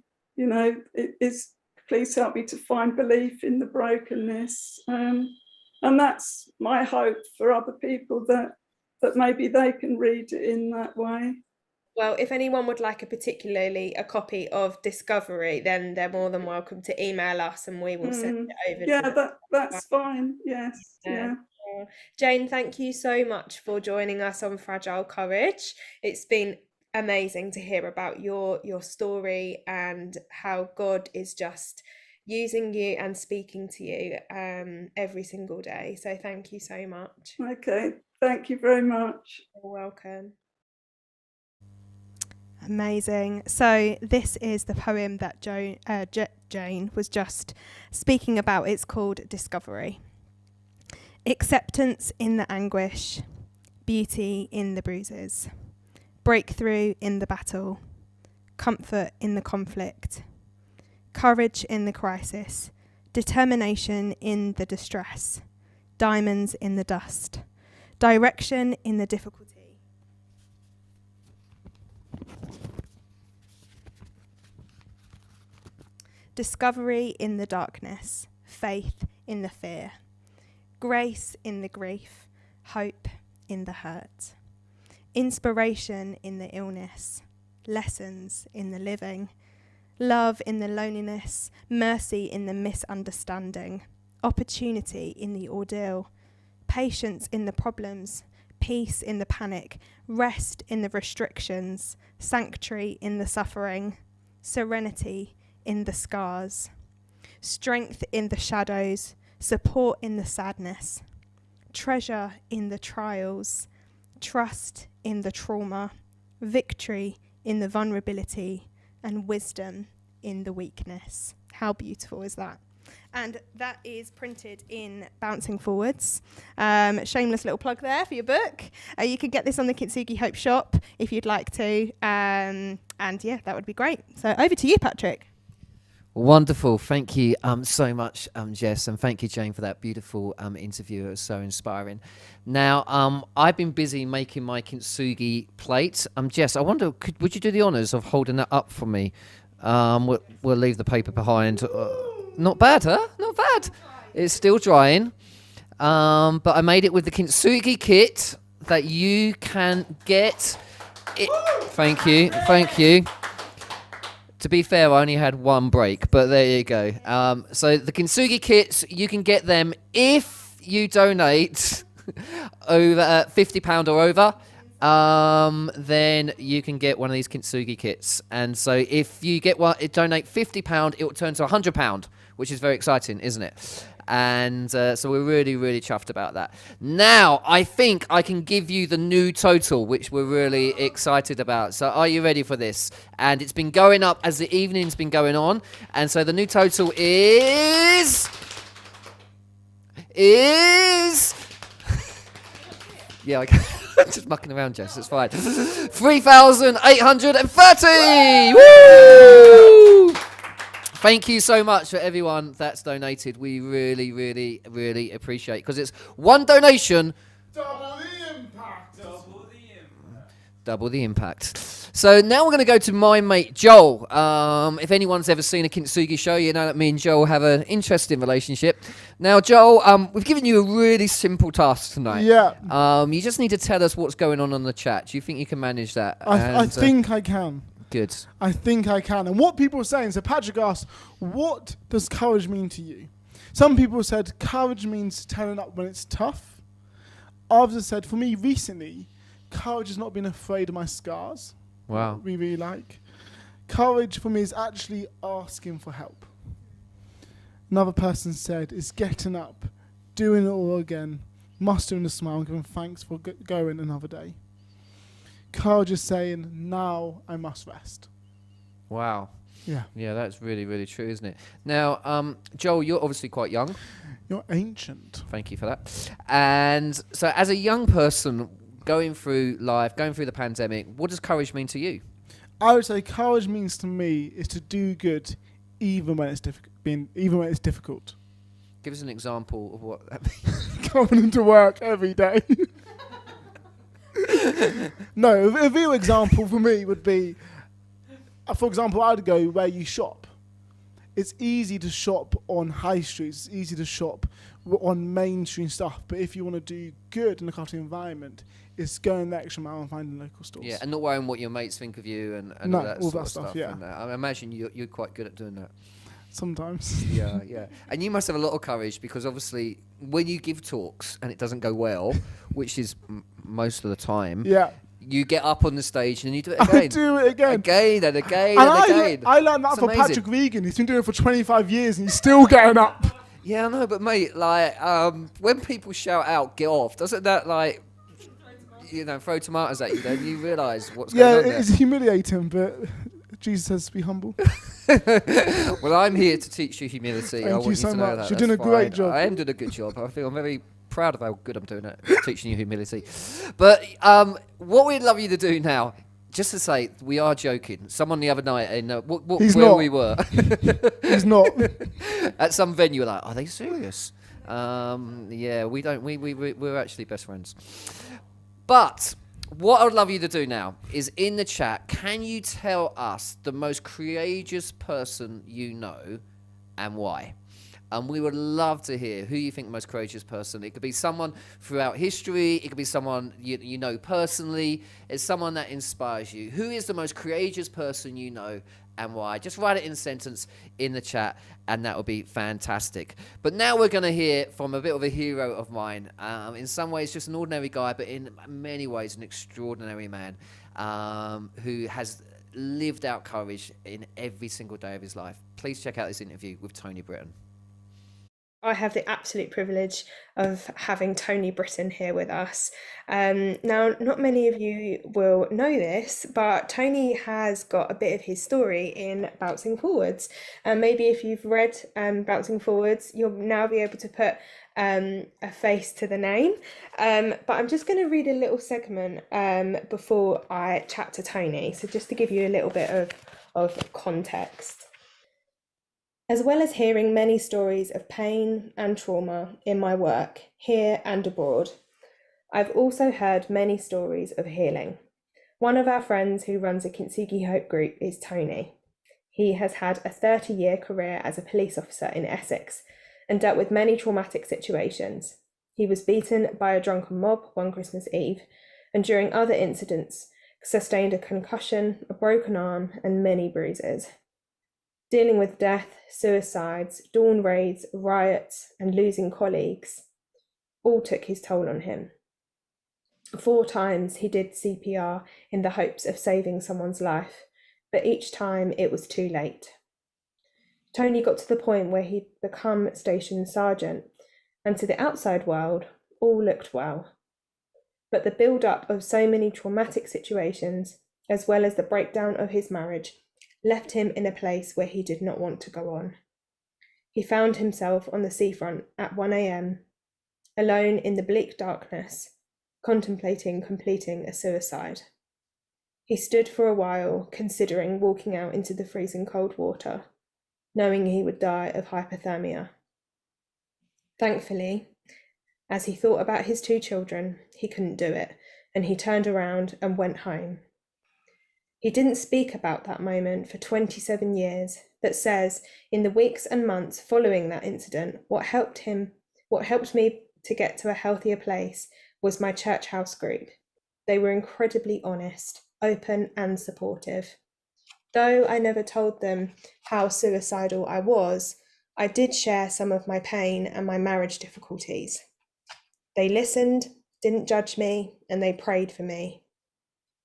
Please help me to find belief in the brokenness. And that's my hope for other people, that maybe they can read it in that way. Well, if anyone would like a copy of Discovery, then they're more than welcome to email us and we will send it over to them. That's fine. Yes. Yeah. Jane, thank you so much for joining us on Fragile Courage. It's been amazing to hear about your story and how God is just using you and speaking to you every single day. So thank you so much. Okay, thank you very much. You're welcome. Amazing. So this is the poem that Jane was just speaking about. It's called Discovery. Acceptance in the anguish, beauty in the bruises, breakthrough in the battle, comfort in the conflict, courage in the crisis, determination in the distress, diamonds in the dust, direction in the difficulty. Discovery in the darkness, faith in the fear, grace in the grief, hope in the hurt, inspiration in the illness, lessons in the living, love in the loneliness, mercy in the misunderstanding, opportunity in the ordeal, patience in the problems, peace in the panic, rest in the restrictions, sanctuary in the suffering, serenity in the scars, strength in the shadows, support in the sadness, treasure in the trials, trust in the trauma, victory in the vulnerability, and wisdom in the weakness. How beautiful is that? And that is printed in Bouncing Forwards. Shameless little plug there for your book. You can get this on the Kintsugi Hope shop if you'd like to. And yeah, that would be great. So over to you, Patrick. Wonderful. Thank you so much, Jess, and thank you, Jane, for that beautiful interview. It was so inspiring. Now, I've been busy making my Kintsugi plate. Jess, I wonder, would you do the honours of holding that up for me? We'll leave the paper behind. Not bad, huh? Not bad. It's still drying. But I made it with the Kintsugi kit that you can get. Thank you. Thank you. To be fair, I only had one break, but there you go. So the Kintsugi kits, you can get them if you donate over £50 or over. Then you can get one of these Kintsugi kits. And so if you donate £50, it will turn to £100, which is very exciting, isn't it? And so we're really, really chuffed about that. Now, I think I can give you the new total, which we're really excited about. So are you ready for this? And it's been going up as the evening's been going on. And so the new total is... yeah, I'm just mucking around, Jess. It's fine. 3,830! Woo! Thank you so much for everyone that's donated. We really, really, really appreciate it, because it's one donation. Double the impact. Double the impact. So now we're going to go to my mate Joel. If anyone's ever seen a Kintsugi show, you know that me and Joel have an interesting relationship. Now, Joel, we've given you a really simple task tonight. Yeah. You just need to tell us what's going on the chat. Do you think you can manage that? I think I can. Good. I think I can. And what people are saying, so Patrick asked, what does courage mean to you? Some people said courage means turning up when it's tough. Others have said, for me recently, courage has not been afraid of my scars. Wow. We really like. Courage for me is actually asking for help. Another person said, it's getting up, doing it all again, mustering a smile and giving thanks for going another day. Courage is saying, now I must rest. Wow. Yeah, that's really, really true, isn't it? Now, Joel, you're obviously quite young. You're ancient. Thank you for that. And so as a young person going through life, going through the pandemic, what does courage mean to you? I would say courage means to me is to do good even when it's difficult. Give us an example of what that means. Coming into work every day. No, a real example for me would be, for example, I'd go where you shop. It's easy to shop on high streets. It's easy to shop on mainstream stuff. But if you want to do good and look after the environment, it's going the extra mile and finding local stores. Yeah, and not worrying what your mates think of you and No, all that all sort that of stuff, stuff. yeah. And, I imagine you're quite good at doing that. Sometimes. Yeah, yeah. And you must have a lot of courage because obviously when you give talks and it doesn't go well, which is most of the time, yeah, you get up on the stage and you do it again. I do it again. Again and again and again. I learned that It's from amazing. Patrick Regan. He's been doing it for 25 years and he's still getting up. Yeah, I know, but mate, like, when people shout out, get off, doesn't that, like, throw tomatoes at you, then you realise what's going on there? Yeah, it's humiliating, but Jesus says to be humble. Well, I'm here to teach you humility. Thank I want you so to know much. that. You're That's doing a great fine. job. I am doing a good job. I feel I'm very proud of how good I'm doing at teaching you humility. But what we'd love you to do now, just to say, we are joking. Someone the other night, in where we were. He's not. At some venue, like, are they serious? Yeah, we don't. We're actually best friends. But what I would love you to do now is in the chat, can you tell us the most courageous person you know and why? And we would love to hear who you think the most courageous person. It could be someone throughout history. It could be someone you know personally. It's someone that inspires you. Who is the most courageous person you know and why? Just write it in a sentence in the chat, and that would be fantastic. But now we're going to hear from a bit of a hero of mine. In some ways, just an ordinary guy, but in many ways, an extraordinary man who has lived out courage in every single day of his life. Please check out this interview with Tony Britton. I have the absolute privilege of having Tony Britton here with us. Now, not many of you will know this, but Tony has got a bit of his story in Bouncing Forwards. And maybe if you've read Bouncing Forwards, you'll now be able to put a face to the name. But I'm just going to read a little segment before I chat to Tony. So just to give you a little bit of context. As well as hearing many stories of pain and trauma in my work, here and abroad, I've also heard many stories of healing. One of our friends who runs a Kintsugi Hope group is Tony. He has had a 30-year career as a police officer in Essex and dealt with many traumatic situations. He was beaten by a drunken mob one Christmas Eve, and during other incidents, sustained a concussion, a broken arm, and many bruises. Dealing with death, suicides, dawn raids, riots, and losing colleagues all took his toll on him. 4 times he did CPR in the hopes of saving someone's life, but each time it was too late. Tony got to the point where he'd become station sergeant, and to the outside world, all looked well. But the build-up of so many traumatic situations, as well as the breakdown of his marriage, left him in a place where he did not want to go on. He found himself on the seafront at 1 a.m, alone in the bleak darkness, contemplating completing a suicide. He stood for a while, considering walking out into the freezing cold water, knowing he would die of hypothermia. Thankfully, as he thought about his 2 children, he couldn't do it, and he turned around and went home. He didn't speak about that moment for 27 years, but says in the weeks and months following that incident, what helped me to get to a healthier place was my church house group. They were incredibly honest, open and supportive. Though I never told them how suicidal I was, I did share some of my pain and my marriage difficulties. They listened, didn't judge me, and they prayed for me.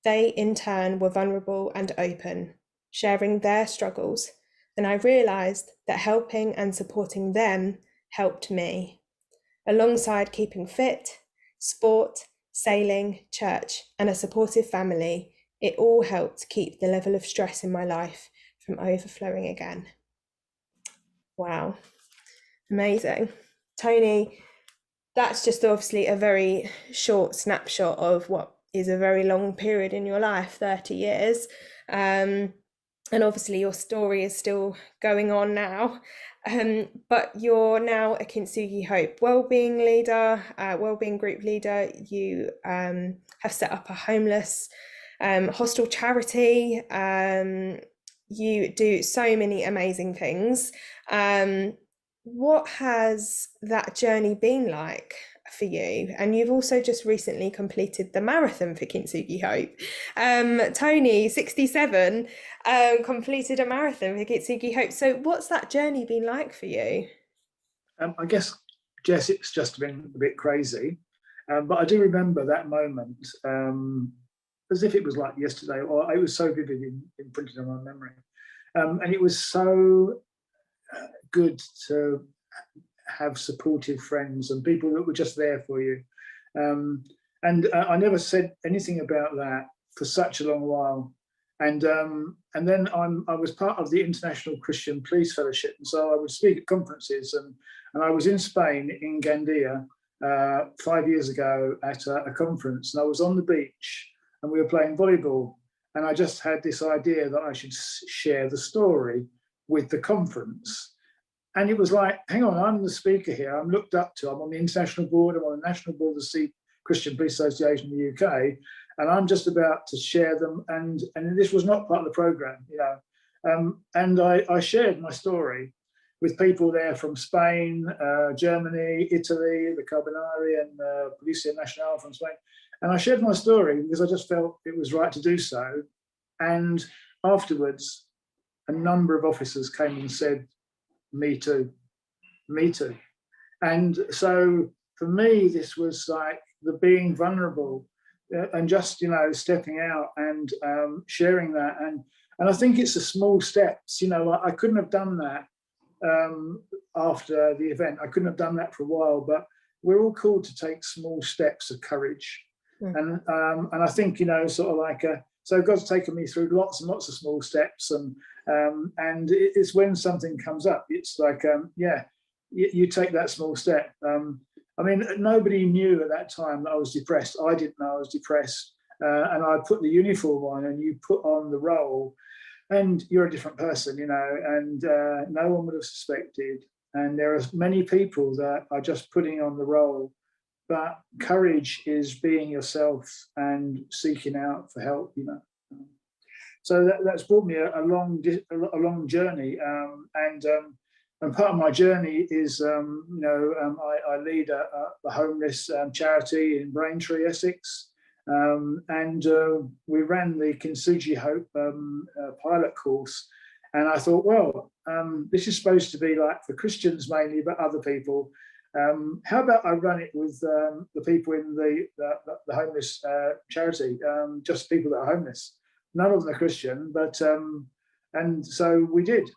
They, in turn, were vulnerable and open, sharing their struggles, and I realised that helping and supporting them helped me. Alongside keeping fit, sport, sailing, church, and a supportive family, it all helped keep the level of stress in my life from overflowing again. Wow, amazing. Tony, that's just obviously a very short snapshot of what is a very long period in your life, 30 years. And obviously your story is still going on now. But you're now a Kintsugi Hope wellbeing leader, wellbeing group leader. You have set up a homeless hostel charity. You do so many amazing things. What has that journey been like for you? And you've also just recently completed the marathon for Kintsugi Hope. Tony, 67, completed a marathon for Kintsugi Hope. So what's that journey been like for you? I guess, Jess, it's just been a bit crazy. But I do remember that moment as if it was like yesterday, or it was so vivid, imprinted on my memory. And it was so good to have supportive friends and people that were just there for you. And I never said anything about that for such a long while. And then I was part of the International Christian Police Fellowship, and so I would speak at conferences. And I was in Spain, in Gandia, 5 years ago at a conference, and I was on the beach, and we were playing volleyball. And I just had this idea that I should share the story with the conference. And it was like, hang on, I'm the speaker here. I'm looked up to. I'm on the international board. I'm on the national board of the Christian Police Association in the UK. And I'm just about to share them. And this was not part of the program, you know. And I shared my story with people there from Spain, Germany, Italy, the Carbonari and Policia Nacional from Spain. And I shared my story because I just felt it was right to do so. And afterwards, a number of officers came and said, me too, me too. And so for me, this was like the being vulnerable and just, you know, stepping out and sharing that. And I think it's the small steps, you know, like I couldn't have done that after the event. I couldn't have done that for a while, but we're all called to take small steps of courage. And I think, you know, sort of like so God's taken me through lots and lots of small steps, and it's when something comes up, it's like, yeah, you take that small step. I mean, nobody knew at that time that I was depressed. I didn't know I was depressed, and I put the uniform on, and you put on the role, and you're a different person, you know, and no one would have suspected. And there are many people that are just putting on the role. But courage is being yourself and seeking out for help, you know. So that's brought me a long journey, and part of my journey is, you know, I lead a homeless charity in Braintree, Essex, and we ran the Kintsugi Hope pilot course, and I thought, well, this is supposed to be like for Christians mainly, but other people. How about I run it with the people in the homeless charity, just people that are homeless. None of them are Christian, but and so we did,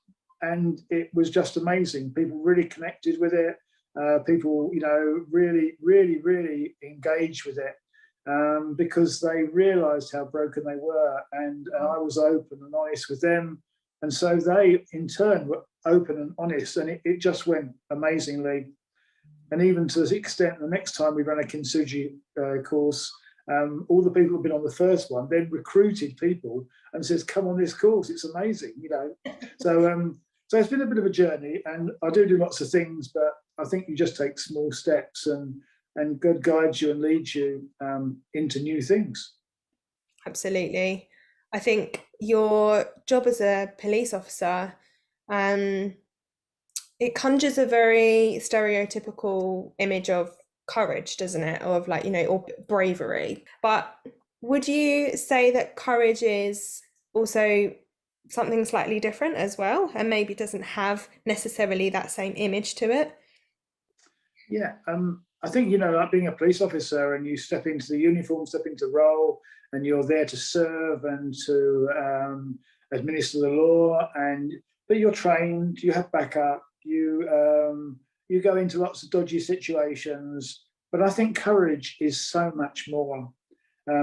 and it was just amazing. People really connected with it. People, you know, really engaged with it because they realised how broken they were, and I was open and honest with them, and so they in turn were open and honest, and it just went amazingly. And even to the extent, the next time we ran a Kintsugi course, all the people who've been on the first one then recruited people and says, "Come on this course, it's amazing," you know. So it's been a bit of a journey, and I do lots of things, but I think you just take small steps, and God guides you and leads you into new things. Absolutely. I think your job as a police officer, it conjures a very stereotypical image of courage, doesn't it? Of like, you know, or bravery. But would you say that courage is also something slightly different as well, and maybe doesn't have necessarily that same image to it? Yeah, I think, you know, like being a police officer and you step into the uniform, step into role, and you're there to serve and to administer the law, but you're trained, you have backup, you go into lots of dodgy situations. But I think courage is so much more,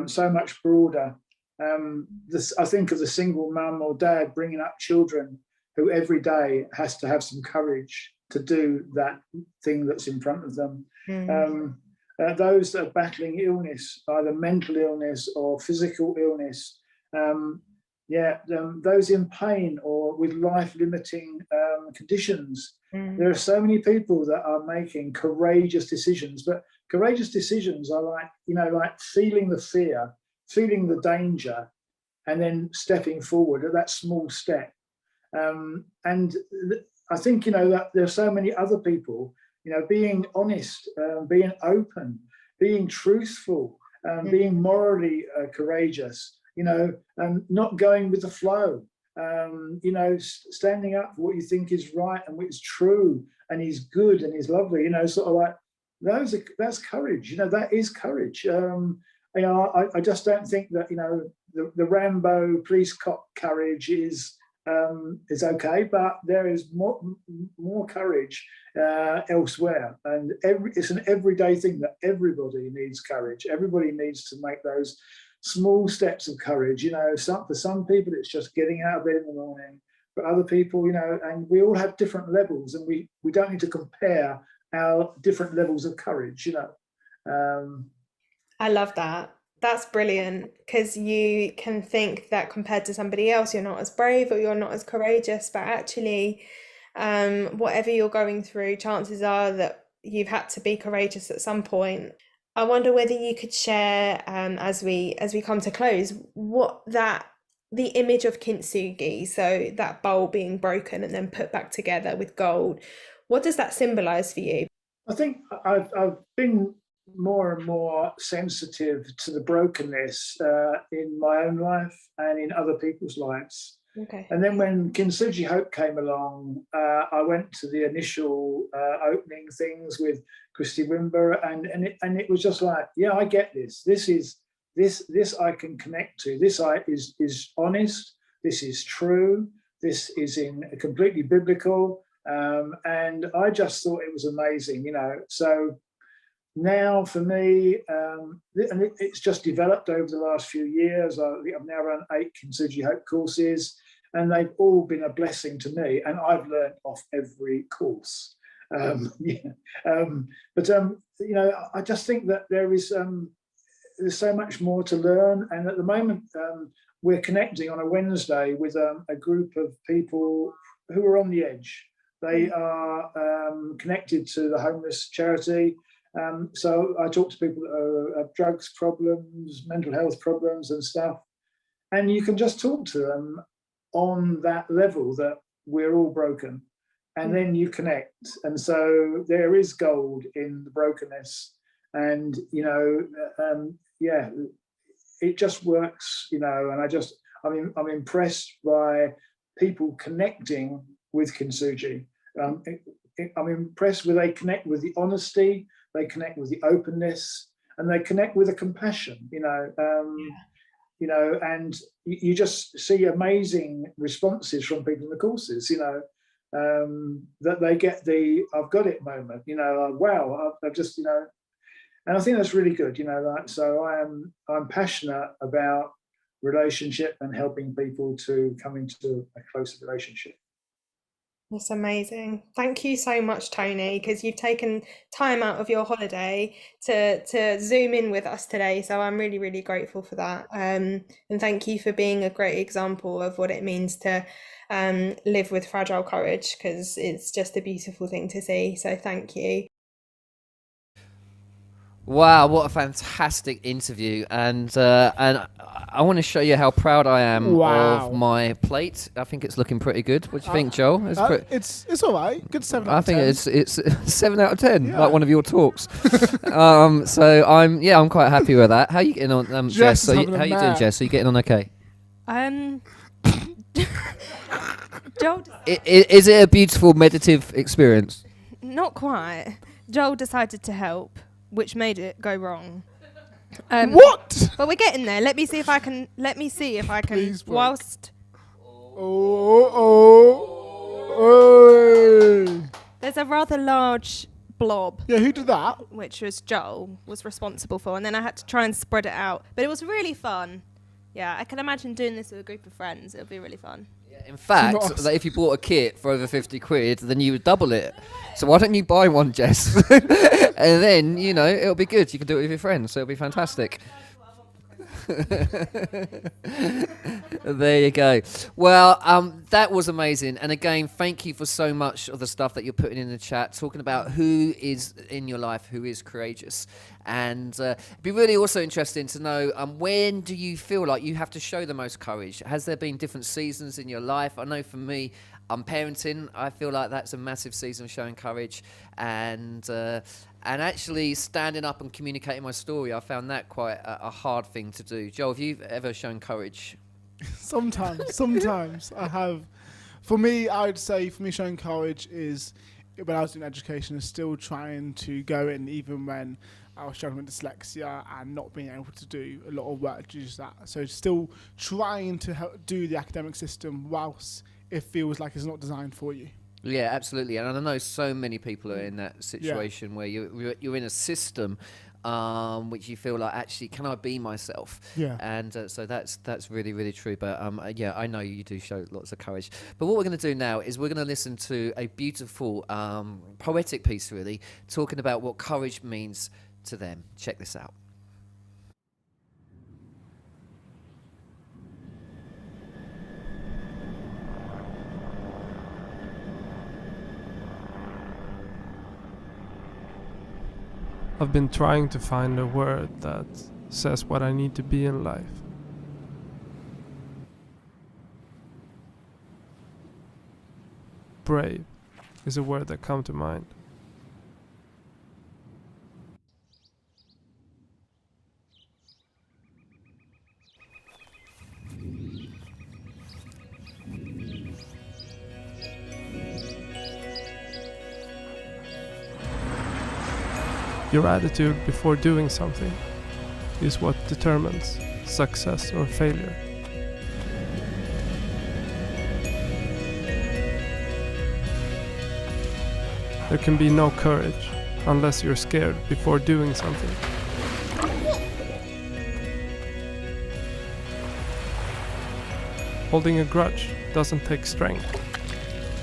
so much broader. I think of the single mum or dad bringing up children who every day has to have some courage to do that thing that's in front of them. Those that are battling illness, either mental illness or physical illness, those in pain or with life-limiting conditions. There are so many people that are making courageous decisions, but courageous decisions are like feeling the fear, feeling the danger, and then stepping forward at that small step. And I think, that there are so many other people, being honest, being open, being truthful, being morally courageous, and not going with the flow, standing up for what you think is right and what is true and is good and is lovely, sort of like that's courage, that is courage. I just don't think that, the Rambo police cop courage is okay, but there is more courage elsewhere, and it's an everyday thing that everybody needs courage. Everybody needs to make those small steps of courage. For some people it's just getting out of bed in the morning. For other people, and we all have different levels, and we don't need to compare our different levels of courage. I love that. That's brilliant, because you can think that compared to somebody else, you're not as brave or you're not as courageous, but actually, whatever you're going through, chances are that you've had to be courageous at some point. I wonder whether you could share, as we come to close, the image of Kintsugi, so that bowl being broken and then put back together with gold. What does that symbolize for you? I think I've been more and more sensitive to the brokenness in my own life and in other people's lives. Okay. And then when Kintsugi Hope came along, I went to the initial opening things with Christy Wimber, and it was just like, yeah, I get this. This I can connect to. This is honest. This is true. This is completely biblical. And I just thought it was amazing, So now for me, and it's just developed over the last few years. I've now run 8 Kintsugi Hope courses, and they've all been a blessing to me, and I've learned off every course. But I just think that there's so much more to learn, and at the moment we're connecting on a Wednesday with a group of people who are on the edge. They are connected to the homeless charity. So I talk to people that have drugs problems, mental health problems and stuff, and you can just talk to them on that level that we're all broken, and then you connect. And so there is gold in the brokenness, and it just works, and I'm impressed by people connecting with Kintsugi. I'm impressed with they connect with the honesty, they connect with the openness, and they connect with the compassion, and you just see amazing responses from people in the courses, that they get the I've got it moment, wow, I've just, and I think that's really good, so I'm passionate about relationship and helping people to come into a closer relationship. That's amazing. Thank you so much, Tony, because you've taken time out of your holiday to zoom in with us today. So I'm really, really grateful for that. And thank you for being a great example of what it means to live with fragile courage, because it's just a beautiful thing to see. So thank you. Wow, what a fantastic interview, and I want to show you how proud I am of my plate. I think it's looking pretty good. What do you think, Joel? It's all right. Good 7 out of 10. I think it's 7 out of 10, like one of your talks. So I'm quite happy with that. How are you getting on, Jess? How you doing, Jess? Are you getting on okay? Joel, is it a beautiful meditative experience? Not quite. Joel decided to help, which made it go wrong. What? But we're getting there. Let me see if I can. Please break. Whilst there's a rather large blob. Yeah, who did that? Which was Joel was responsible for, and then I had to try and spread it out. But it was really fun. Yeah, I can imagine doing this with a group of friends. It'll be really fun. In fact, that if you bought a kit for over 50 quid, then you would double it. So why don't you buy one, Jess? And then, you know, it'll be good. You can do it with your friends, so it'll be fantastic. There you go. Well, that was amazing. And again, thank you for so much of the stuff that you're putting in the chat, talking about who is in your life, who is courageous. And it'd be really also interesting to know, when do you feel like you have to show the most courage? Has there been different seasons in your life? I know for me, parenting, I feel like that's a massive season of showing courage. And actually standing up and communicating my story, I found that quite a hard thing to do. Joel, have you ever shown courage? Sometimes I have. For me, I would say showing courage is, when I was in education, is still trying to go in even when I was struggling with dyslexia and not being able to do a lot of work to do that. So still trying to help do the academic system whilst it feels like it's not designed for you. Yeah, absolutely. And I know so many people are in that situation where you're in a system which you feel like, actually, can I be myself? Yeah. And so that's really, really true. But yeah, I know you do show lots of courage. But what we're going to do now is we're going to listen to a beautiful poetic piece, really, talking about what courage means to them. Check this out. I've been trying to find a word that says what I need to be in life. Brave is a word that comes to mind. Your attitude before doing something is what determines success or failure. There can be no courage unless you're scared before doing something. Holding a grudge doesn't take strength.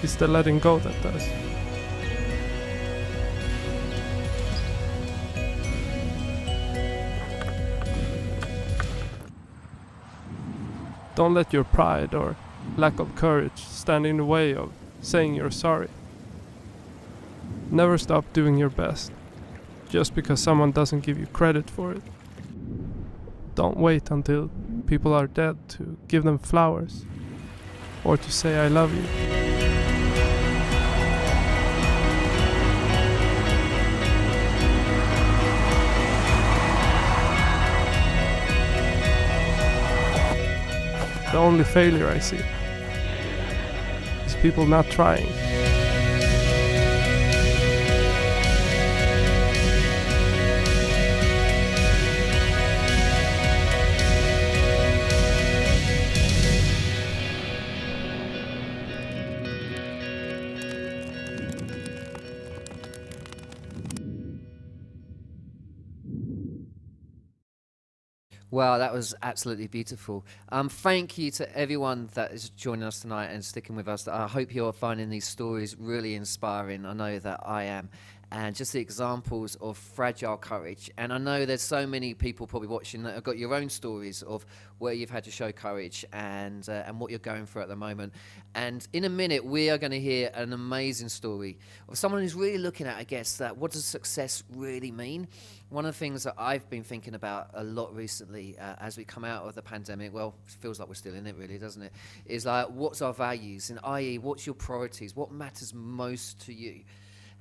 It's the letting go that does. Don't let your pride or lack of courage stand in the way of saying you're sorry. Never stop doing your best, just because someone doesn't give you credit for it. Don't wait until people are dead to give them flowers, or to say I love you. The only failure I see is people not trying. Wow, that was absolutely beautiful. Thank you to everyone that is joining us tonight and sticking with us. I hope you're finding these stories really inspiring. I know that I am. And just the examples of fragile courage. And I know there's so many people probably watching that have got your own stories of where you've had to show courage and what you're going through at the moment. And in a minute, we are going to hear an amazing story of someone who's really looking at, I guess, that what does success really mean? One of the things that I've been thinking about a lot recently as we come out of the pandemic, well, it feels like we're still in it really, doesn't it? Is like, what's our values? And i.e., what's your priorities? What matters most to you?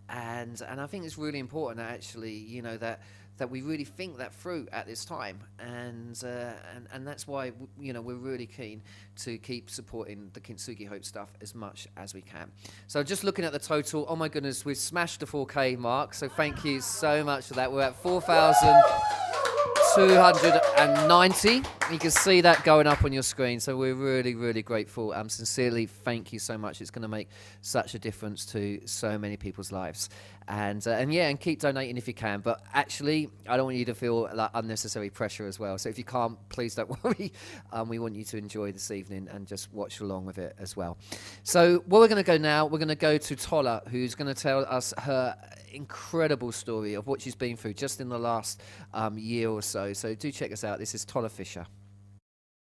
And I think it's really important that actually, you know, that we really think that through at this time, and that's why you know, we're really keen to keep supporting the Kintsugi Hope stuff as much as we can. So just looking at the total, oh my goodness, we've smashed the 4K mark. So thank you so much for that. We're at 4,200. 290. You can see that going up on your screen. So we're really, really grateful. Sincerely, thank you so much. It's going to make such a difference to so many people's lives. And keep donating if you can. But actually, I don't want you to feel like unnecessary pressure as well. So if you can't, please don't worry. We want you to enjoy this evening and just watch along with it as well. So where we're going to go now, we're going to go to Tola, who's going to tell us her incredible story of what she's been through just in the last year or so. So do check us out. This is Tola Fisher.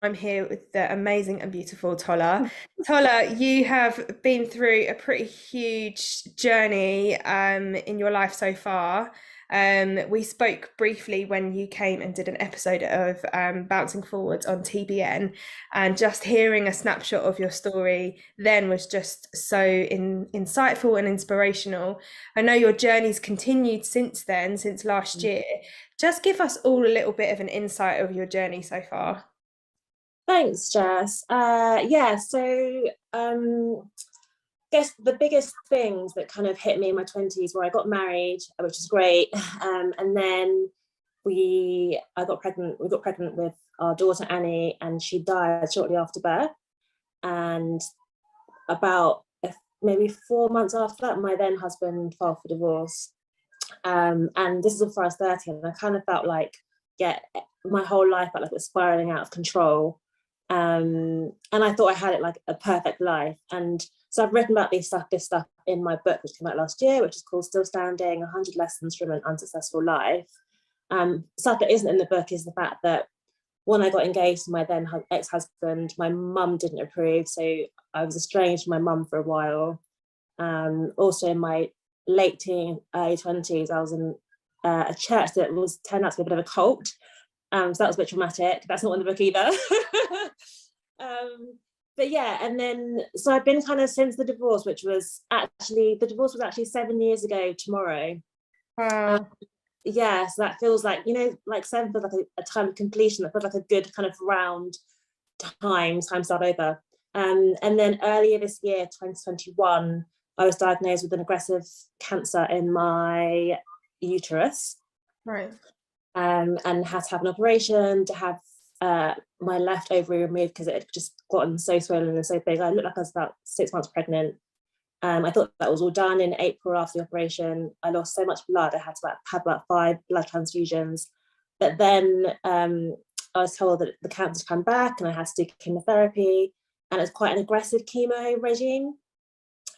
I'm here with the amazing and beautiful Tola. Tola, you have been through a pretty huge journey in your life so far. We spoke briefly when you came and did an episode of Bouncing Forwards on TBN, and just hearing a snapshot of your story then was just so insightful and inspirational. I know your journey's continued since then, since last year. Just give us all a little bit of an insight of your journey so far. Thanks, Jess. I guess the biggest things that kind of hit me in my 20s were I got married, which is great, and then we got pregnant with our daughter Annie, and she died shortly after birth. And about maybe 4 months after that, my then husband filed for divorce. And this is before I was 30, and I kind of felt like, my whole life felt like it was spiraling out of control. And I thought I had it like a perfect life. And so I've written about this stuff in my book, which came out last year, which is called Still Standing, 100 Lessons from an Unsuccessful Life. Stuff that isn't in the book is the fact that when I got engaged to my then ex-husband, my mum didn't approve. So I was estranged from my mum for a while. Also in my late teens, early 20s, I was in a church that turned out to be a bit of a cult. So that was a bit traumatic. That's not in the book either. But yeah, and then so I've been kind of since the divorce, which was actually 7 years ago tomorrow. Wow. Yeah, so that feels like, like 7 feels like a time of completion. That feels like a good kind of round time start over. And then earlier this year, 2021, I was diagnosed with an aggressive cancer in my uterus. Right. And had to have an operation to have my left ovary removed because it had just gotten so swollen and so big. I looked like I was about 6 months pregnant. I thought that was all done in April after the operation. I lost so much blood. I had to have about 5 blood transfusions. But then I was told that the cancer had come back and I had to do chemotherapy. And it's quite an aggressive chemo regime.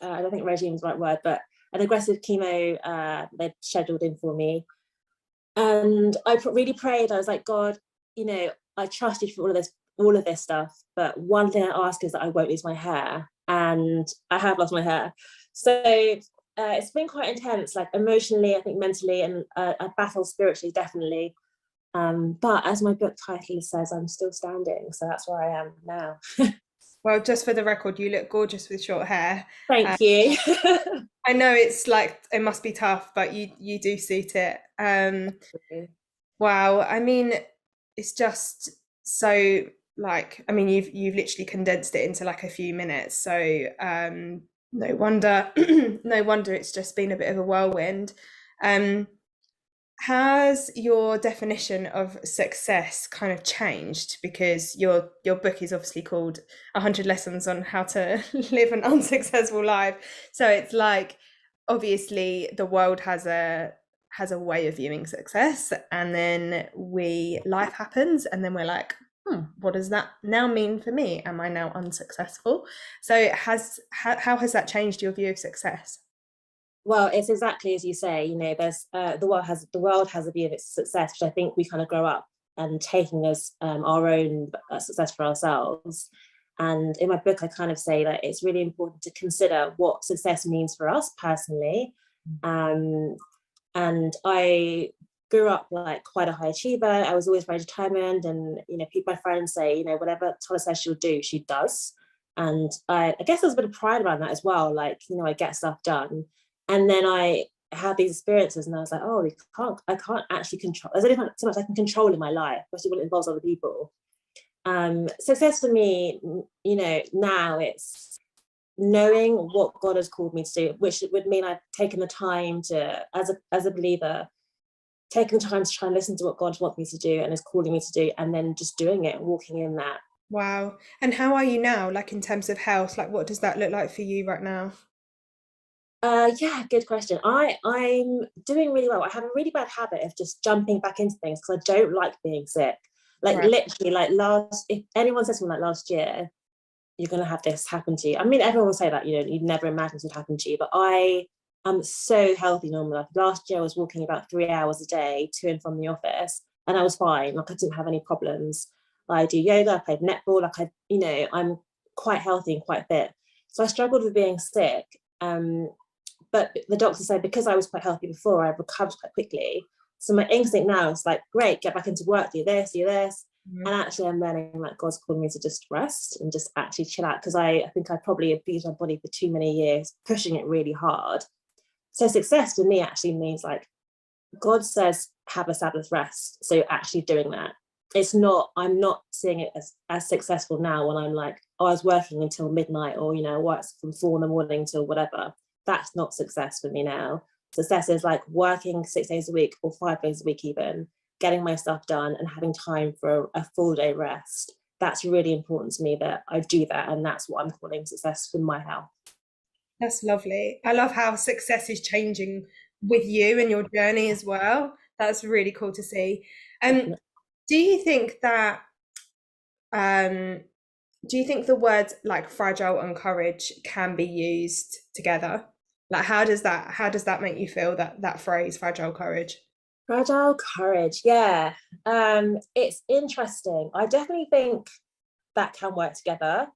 I don't think regime is the right word, but an aggressive chemo they'd scheduled in for me. And I really prayed. I was like, God, I trust you for all of this stuff. But one thing I ask is that I won't lose my hair. And I have lost my hair. So it's been quite intense, like emotionally, I think mentally, and I battle spiritually, definitely. But as my book title says, I'm still standing. So that's where I am now. Well, just for the record, you look gorgeous with short hair. Thank you. I know it's like, it must be tough, but you do suit it. Wow. I mean, it's just so you've literally condensed it into like a few minutes. So no wonder it's just been a bit of a whirlwind. Has your definition of success kind of changed? Because your book is obviously called 100 Lessons on How to Live an Unsuccessful Life. So it's like, obviously the world has a way of viewing success, and then life happens, and then we're like, what does that now mean for me? Am I now unsuccessful? So how has that changed your view of success? Well, it's exactly as you say. There's the world has a view of its success, which I think we kind of grow up and taking as our own success for ourselves. And in my book, I kind of say that it's really important to consider what success means for us personally. And I grew up like quite a high achiever. I was always very determined, and my friends say, whatever Tola says she'll do, she does. And I guess there's a bit of pride around that as well. Like, I get stuff done. And then I had these experiences, and I was like, oh, I can't actually control. There's only so much I can control in my life, especially when it involves other people. Success for me, now it's knowing what God has called me to do, which would mean I've taken the time to, as a believer, taking the time to try and listen to what God wants me to do and is calling me to do, and then just doing it and walking in that. Wow. And how are you now, like in terms of health? Like, what does that look like for you right now? Yeah, good question. I'm doing really well. I have a really bad habit of just jumping back into things because I don't like being sick. Like literally, like if anyone says to me like last year, you're going to have this happen to you. I mean, everyone will say that, you'd never imagine this would happen to you, but I am so healthy normally. Like last year I was walking about 3 hours a day to and from the office, and I was fine. Like I didn't have any problems. I do yoga, I played netball, like I'm quite healthy and quite fit. So I struggled with being sick. But the doctor said because I was quite healthy before, I recovered quite quickly. So my instinct now is like, great, get back into work, do this. Mm-hmm. And actually I'm learning like God's calling me to just rest and just actually chill out, because I think I probably abused my body for too many years, pushing it really hard. So success for me actually means like God says, have a Sabbath rest. So you're actually doing that. I'm not seeing it as successful now when I'm like, I was working until midnight, or, worked from 4 a.m. till whatever. That's not success for me now. Success is like working 6 days a week or 5 days a week even, getting my stuff done and having time for a full day rest. That's really important to me that I do that. And that's what I'm calling success for my health. That's lovely. I love how success is changing with you and your journey as well. That's really cool to see. Do you think that, do you think the words like fragile and courage can be used together? Like, how does that make you feel, that phrase, fragile courage? Fragile courage, yeah. It's interesting. I definitely think that can work together.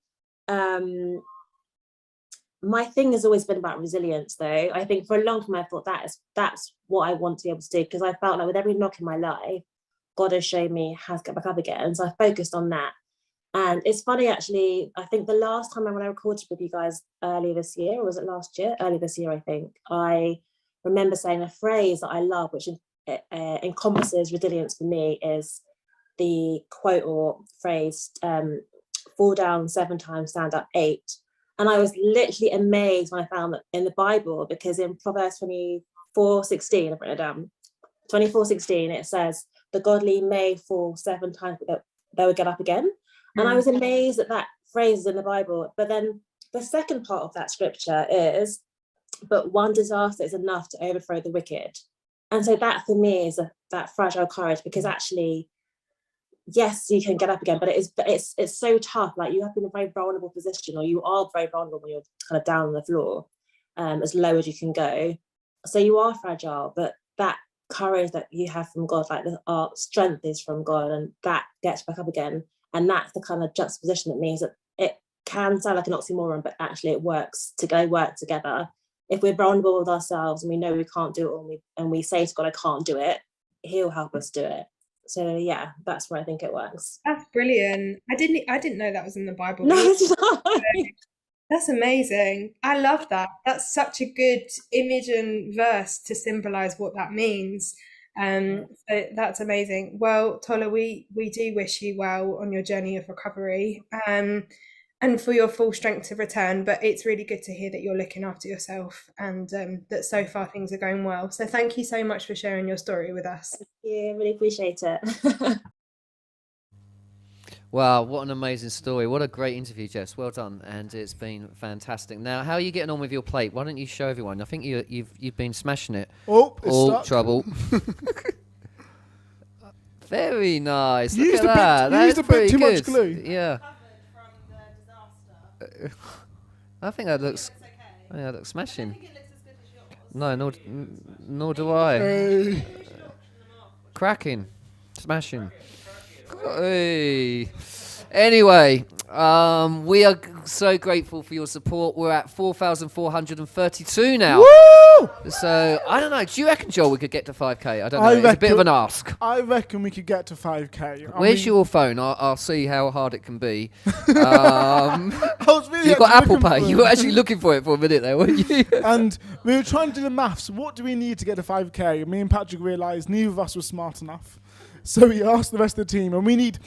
My thing has always been about resilience, though. I think for a long time I thought that's what I want to be able to do, because I felt like with every knock in my life, God has shown me how to get back up again. So I focused on that. And it's funny, actually, I think the last time when I recorded with you guys earlier this year, or was it last year? Earlier this year, I think. I remember saying a phrase that I love, which encompasses resilience for me, is the quote or phrase, fall down 7 times, stand up 8. And I was literally amazed when I found that in the Bible, because in Proverbs 24:16, I've written it down, 24:16, it says, the godly may fall 7 times, but they will get up again. And I was amazed that that phrase is in the Bible. But then the second part of that scripture is, but one disaster is enough to overthrow the wicked. And so that for me is that fragile courage, because actually, yes, you can get up again, but it's so tough. Like, you have been in a very vulnerable position, or you are very vulnerable when you're kind of down on the floor, as low as you can go. So you are fragile, but that courage that you have from God, like our strength is from God, and that gets back up again. And that's the kind of juxtaposition that means that it can sound like an oxymoron, but actually it works to go work together. If we're vulnerable with ourselves and we know we can't do it, and we say to God, I can't do it, He'll help us do it. So yeah, that's where I think it works. That's brilliant. I didn't know that was in the Bible. No, it's not. That's amazing. I love that. That's such a good image and verse to symbolize what that means. So that's amazing. Well, Tola, we do wish you well on your journey of recovery, and for your full strength to return. But it's really good to hear that you're looking after yourself, and that so far things are going well. So thank you so much for sharing your story with us. Yeah, really appreciate it. Wow, what an amazing story. What a great interview, Jess. Well done. And it's been fantastic. Now, how are you getting on with your plate? Why don't you show everyone? I think you've been smashing it. Oh, it's stuck. Trouble. Very nice. You Look at that. You used a bit too much glue. Yeah. I think that looks smashing. No, nor do I. Hey. Cracking. Smashing. Hey. Anyway, we are so grateful for your support. We're at 4,432 now. Woo! So, I don't know. Do you reckon, Joel, we could get to 5K? I don't know. It's a bit of an ask. I reckon we could get to 5K. Where's your phone? I'll see how hard it can be. You've got Apple Pay. You were actually looking for it for a minute there, weren't you? And we were trying to do the maths. What do we need to get to 5K? Me and Patrick realised neither of us were smart enough. So we asked the rest of the team, and we need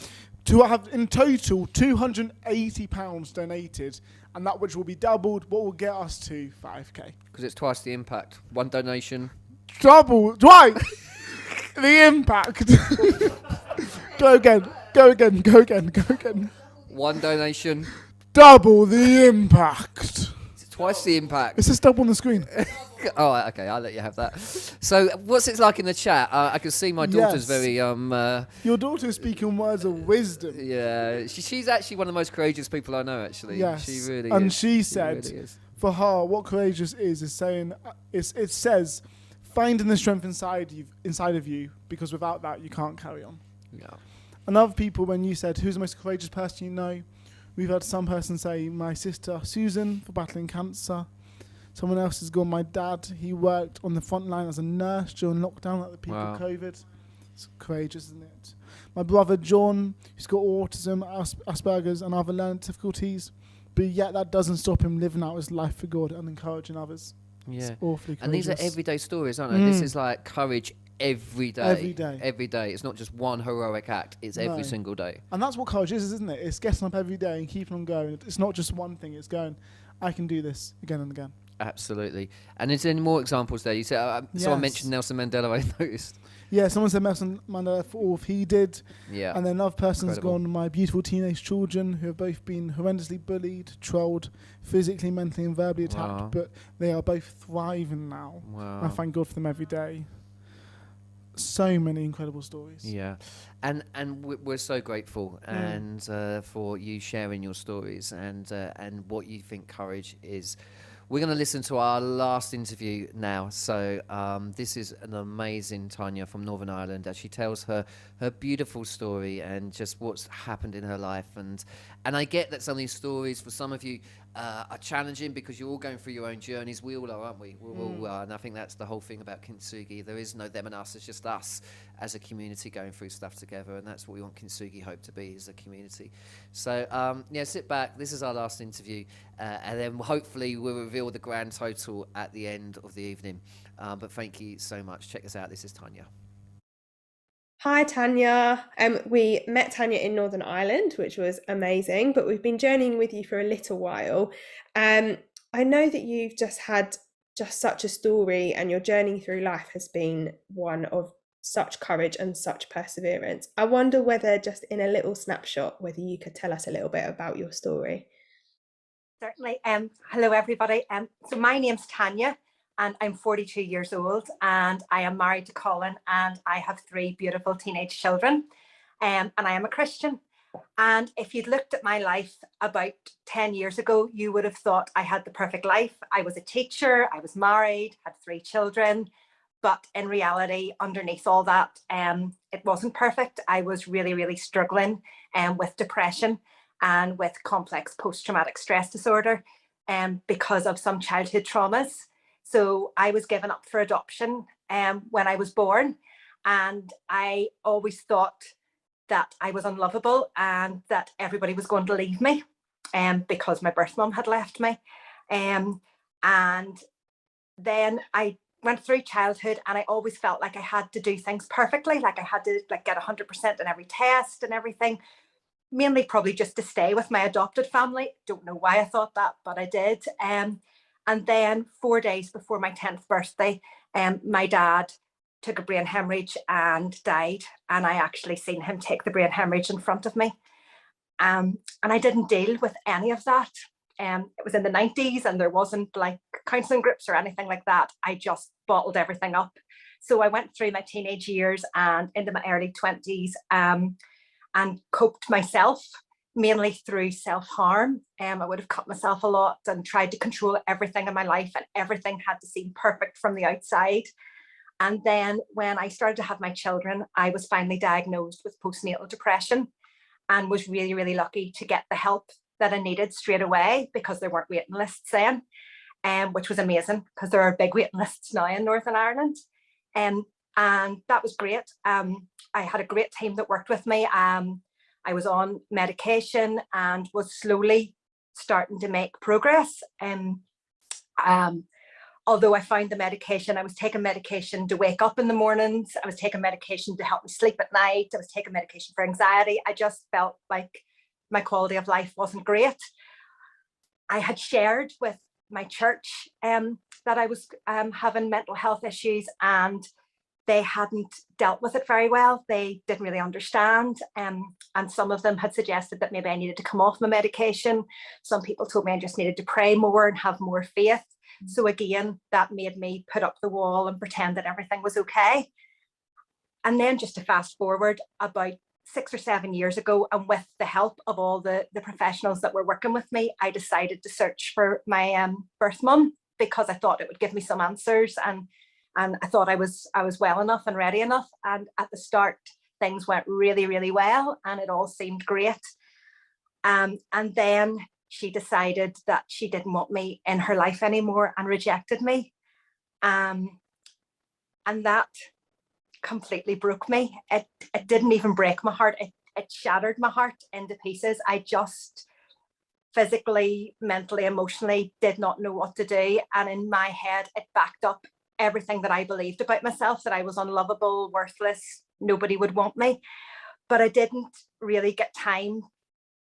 to have in total £280 donated, and that which will be doubled, what will get us to 5K. Because it's twice the impact. One donation. Double, right? The impact. Go again. Go again. Go again. Go again. One donation. Double the impact. Twice the impact. It says double on the screen. Oh, okay, I'll let you have that. So, what's it like in the chat? I can see my daughter's Yes. very Your daughter's speaking words of wisdom. yeah, she's actually one of the most courageous people I know. Actually, Yes. she really and is. she said, really is. for her, what courageous is saying. It says, finding the strength inside of you, because without that you can't carry on. Yeah. And other people, when you said who's the most courageous person you know, we've had some person say my sister Susan for battling cancer. Someone else has gone, my dad, he worked on the front line as a nurse during lockdown at the peak of COVID. It's courageous, isn't it? My brother John, who's got autism, Asperger's and other learning difficulties, but yet that doesn't stop him living out his life for God and encouraging others. Yeah. It's awfully courageous. And these are everyday stories, aren't they? This is like courage every day. Every day. Every day. It's not just one heroic act. It's every single day. And that's what courage is, isn't it? It's getting up every day and keeping on going. It's not just one thing. It's going, I can do this again and again. Absolutely. And is there any more examples there? You said someone Yes. mentioned Nelson Mandela, I noticed. Yeah, someone said Nelson Mandela for all he did. Yeah. And then another person's Incredible. gone, my beautiful teenage children who have both been horrendously bullied, trolled, physically, mentally and verbally attacked, Wow. but they are both thriving now. Wow. I thank God for them every day. So many incredible stories. Yeah, and we're so grateful and for you sharing your stories and what you think courage is. We're going to listen to our last interview now. So this is an amazing Tanya from Northern Ireland as she tells her beautiful story and just what's happened in her life. And I get that some of these stories for some of you are challenging because you're all going through your own journeys. We all are, aren't we? We all are. And I think that's the whole thing about Kintsugi. There is no them and us. It's just us as a community going through stuff together. And that's what we want Kintsugi Hope to be, is a community. So, sit back. This is our last interview. And then hopefully we'll reveal the grand total at the end of the evening. But thank you so much. Check this out. This is Tanya. Hi Tanya. We met Tanya in Northern Ireland, which was amazing, but we've been journeying with you for a little while. I know that you've just had such a story, and your journey through life has been one of such courage and such perseverance. I wonder whether, just in a little snapshot, whether you could tell us a little bit about your story. Certainly. Hello, everybody. So my name's Tanya, and I'm 42 years old, and I am married to Colin, and I have 3 beautiful teenage children, and I am a Christian. And if you'd looked at my life about 10 years ago, you would have thought I had the perfect life. I was a teacher, I was married, had 3 children, but in reality, underneath all that, it wasn't perfect. I was really, really struggling with depression and with complex post-traumatic stress disorder because of some childhood traumas. So I was given up for adoption when I was born, and I always thought that I was unlovable and that everybody was going to leave me because my birth mum had left me. And then I went through childhood, and I always felt like I had to do things perfectly, like I had to get 100% in every test and everything, mainly probably just to stay with my adopted family. Don't know why I thought that, but I did. And then 4 days before my 10th birthday, my dad took a brain hemorrhage and died. And I actually seen him take the brain hemorrhage in front of me. And I didn't deal with any of that. It was in the 90s, and there wasn't like counselling groups or anything like that. I just bottled everything up. So I went through my teenage years and into my early 20s and coped myself, mainly through self-harm. I would have cut myself a lot and tried to control everything in my life, and everything had to seem perfect from the outside. And then when I started to have my children, I was finally diagnosed with postnatal depression, and was really, really lucky to get the help that I needed straight away, because there weren't waiting lists then, which was amazing, because there are big waiting lists now in Northern Ireland. And that was great. I had a great team that worked with me. I was on medication and was slowly starting to make progress. Although I found the medication, I was taking medication to wake up in the mornings. I was taking medication to help me sleep at night. I was taking medication for anxiety. I just felt like my quality of life wasn't great. I had shared with my church that I was having mental health issues, and they hadn't dealt with it very well. They didn't really understand. And some of them had suggested that maybe I needed to come off my medication. Some people told me I just needed to pray more and have more faith. So again, that made me put up the wall and pretend that everything was okay. And then just to fast forward about 6 or 7 years ago, and with the help of all the professionals that were working with me, I decided to search for my birth mum, because I thought it would give me some answers, and I thought I was well enough and ready enough. And at the start, things went really, really well, and it all seemed great. And then she decided that she didn't want me in her life anymore and rejected me. And that completely broke me. It didn't even break my heart. It shattered my heart into pieces. I just physically, mentally, emotionally did not know what to do. And in my head, it backed up everything that I believed about myself, that I was unlovable, worthless, nobody would want me. But I didn't really get time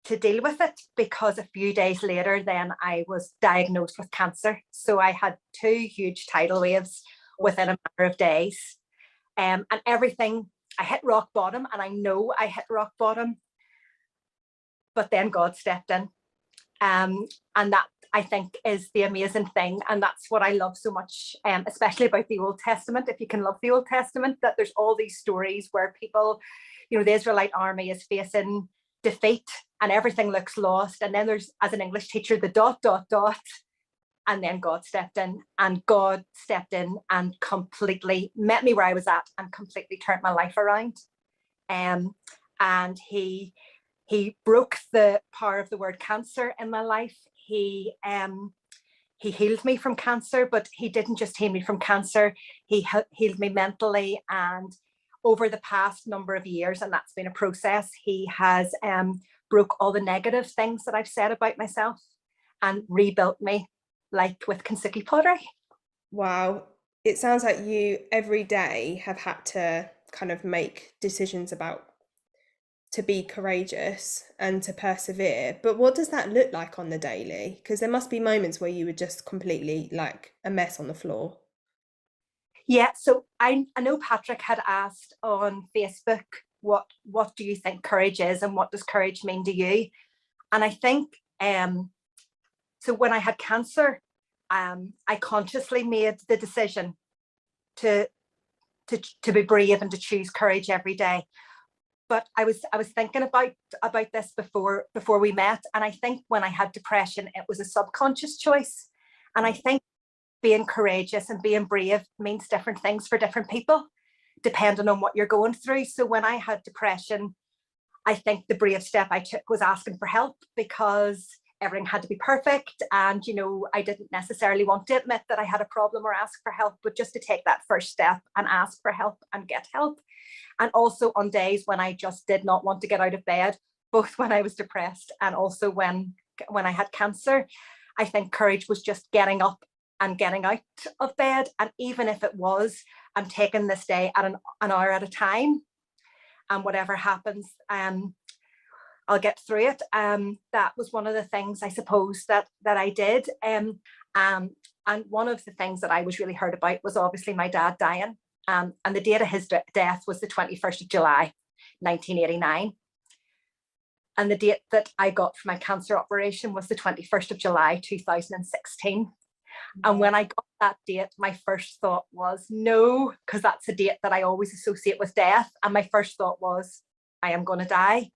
to deal with it, because a few days later, then I was diagnosed with cancer. So I had 2 huge tidal waves within a matter of days. And everything, I hit rock bottom, and I know I hit rock bottom. But then God stepped in. And that, I think, is the amazing thing. And that's what I love so much, especially about the Old Testament. If you can love the Old Testament, that there's all these stories where people, the Israelite army is facing defeat and everything looks lost. And then there's, as an English teacher, the ... And then God stepped in, and God stepped in and completely met me where I was at and completely turned my life around. And he broke the power of the word cancer in my life. He healed me from cancer, but he didn't just heal me from cancer. He healed me mentally, and over the past number of years, and that's been a process, he has broke all the negative things that I've said about myself and rebuilt me, like with Kintsugi pottery. Wow. It sounds like you every day have had to kind of make decisions about to be courageous and to persevere. But what does that look like on the daily? Because there must be moments where you were just completely like a mess on the floor. Yeah, so I know Patrick had asked on Facebook, what do you think courage is, and what does courage mean to you? And I think so when I had cancer, I consciously made the decision to be brave and to choose courage every day. But I was thinking about this before we met, and I think when I had depression, it was a subconscious choice. And I think being courageous and being brave means different things for different people, depending on what you're going through. So when I had depression, I think the brave step I took was asking for help, because everything had to be perfect. And, I didn't necessarily want to admit that I had a problem or ask for help, but just to take that first step and ask for help and get help. And also on days when I just did not want to get out of bed, both when I was depressed and also when I had cancer, I think courage was just getting up and getting out of bed. And even if it was, I'm taking this day at an hour at a time, and whatever happens, I'll get through it. That was one of the things, I suppose, that I did. And one of the things that I was really hurt about was obviously my dad dying. And the date of his death was the 21st of July, 1989. And the date that I got for my cancer operation was the 21st of July, 2016. And when I got that date, my first thought was no, because that's a date that I always associate with death. And my first thought was, I am going to die.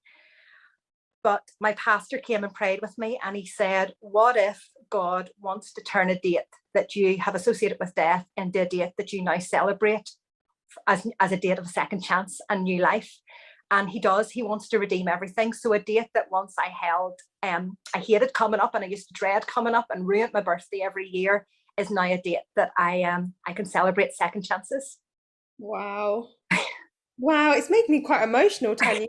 But my pastor came and prayed with me, and he said, what if God wants to turn a date that you have associated with death into a date that you now celebrate as a date of a second chance and new life? And he does. He wants to redeem everything. So a date that once I held, I hated coming up, and I used to dread coming up and ruined my birthday every year, is now a date that I can celebrate second chances. Wow. Wow, it's making me quite emotional, Tanya.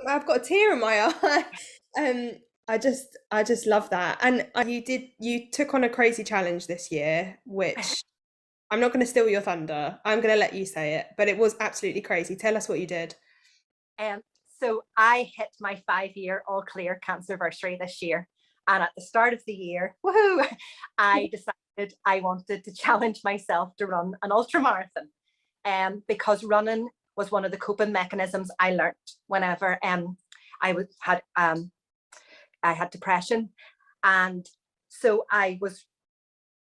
I've got a tear in my eye. I just love that. And you took on a crazy challenge this year, which I'm not going to steal your thunder. I'm going to let you say it, but it was absolutely crazy. Tell us what you did. So I hit my 5-year all clear cancerversary this year. And at the start of the year, woohoo, I decided I wanted to challenge myself to run an ultramarathon. because running was one of the coping mechanisms I learnt whenever I had depression. And so I was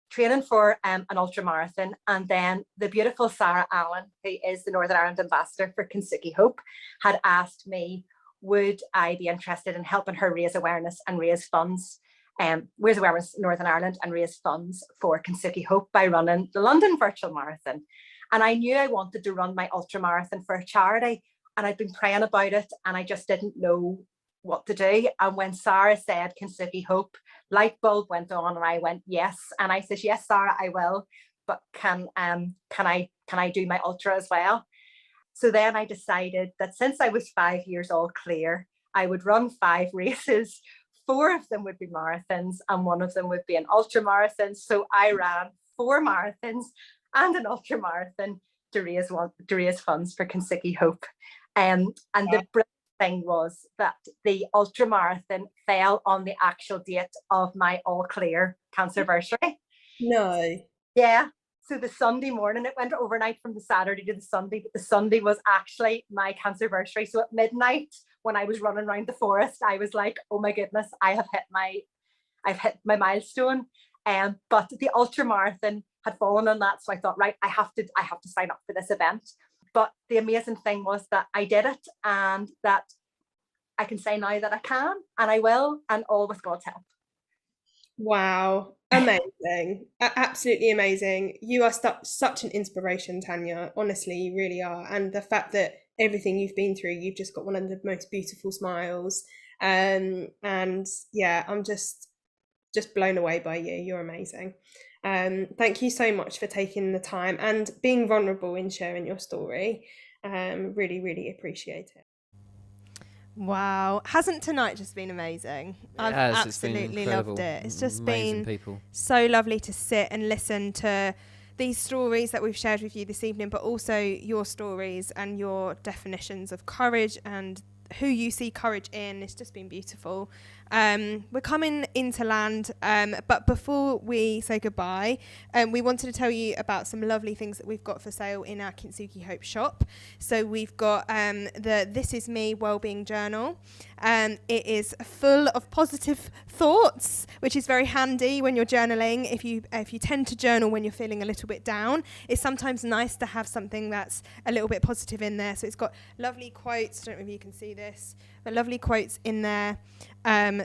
training for an ultra marathon, and then the beautiful Sarah Allen, who is the Northern Ireland ambassador for Kintsugi Hope, had asked me, would I be interested in helping her raise awareness and raise funds, raise awareness in Northern Ireland and raise funds for Kintsugi Hope by running the London Virtual Marathon. And I knew I wanted to run my ultra marathon for a charity, and I'd been praying about it, and I just didn't know what to do. And when Sarah said Kintsugi Hope, light bulb went on, and I went, yes. And I said, yes, Sarah, I will, but can I do my ultra as well? So then I decided that since I was 5 years all clear, I would run 5 races. 4 of them would be marathons, and 1 of them would be an ultra marathon. So I ran 4 marathons and an ultra marathon to raise funds for Kintsugi Hope. And the brilliant thing was that the ultra marathon fell on the actual date of my all clear cancerversary. No. Yeah. So the Sunday morning, it went overnight from the Saturday to the Sunday, but the Sunday was actually my cancerversary. So at midnight, when I was running around the forest, I was like, oh my goodness, I've hit my milestone. But the ultra marathon had fallen on that. So I thought, right, I have to sign up for this event. But the amazing thing was that I did it, and that I can say now that I can, and I will, and all with God's help. Wow. Amazing. Absolutely amazing. You are such an inspiration, Tanya. Honestly, you really are. And the fact that everything you've been through, you've just got one of the most beautiful smiles. And yeah, I'm just blown away by you. You're amazing. Thank you so much for taking the time and being vulnerable in sharing your story. Really, really appreciate it. Wow. Hasn't tonight just been amazing? I've absolutely loved it. It's just been so lovely to sit and listen to these stories that we've shared with you this evening, but also your stories and your definitions of courage and who you see courage in. It's just been beautiful. We're coming into land, but before we say goodbye, we wanted to tell you about some lovely things that we've got for sale in our Kintsugi Hope shop. So we've got the This Is Me Wellbeing Journal. It is full of positive thoughts, which is very handy when you're journaling. If you tend to journal when you're feeling a little bit down, it's sometimes nice to have something that's a little bit positive in there. So it's got lovely quotes. I don't know if you can see this, but lovely quotes in there.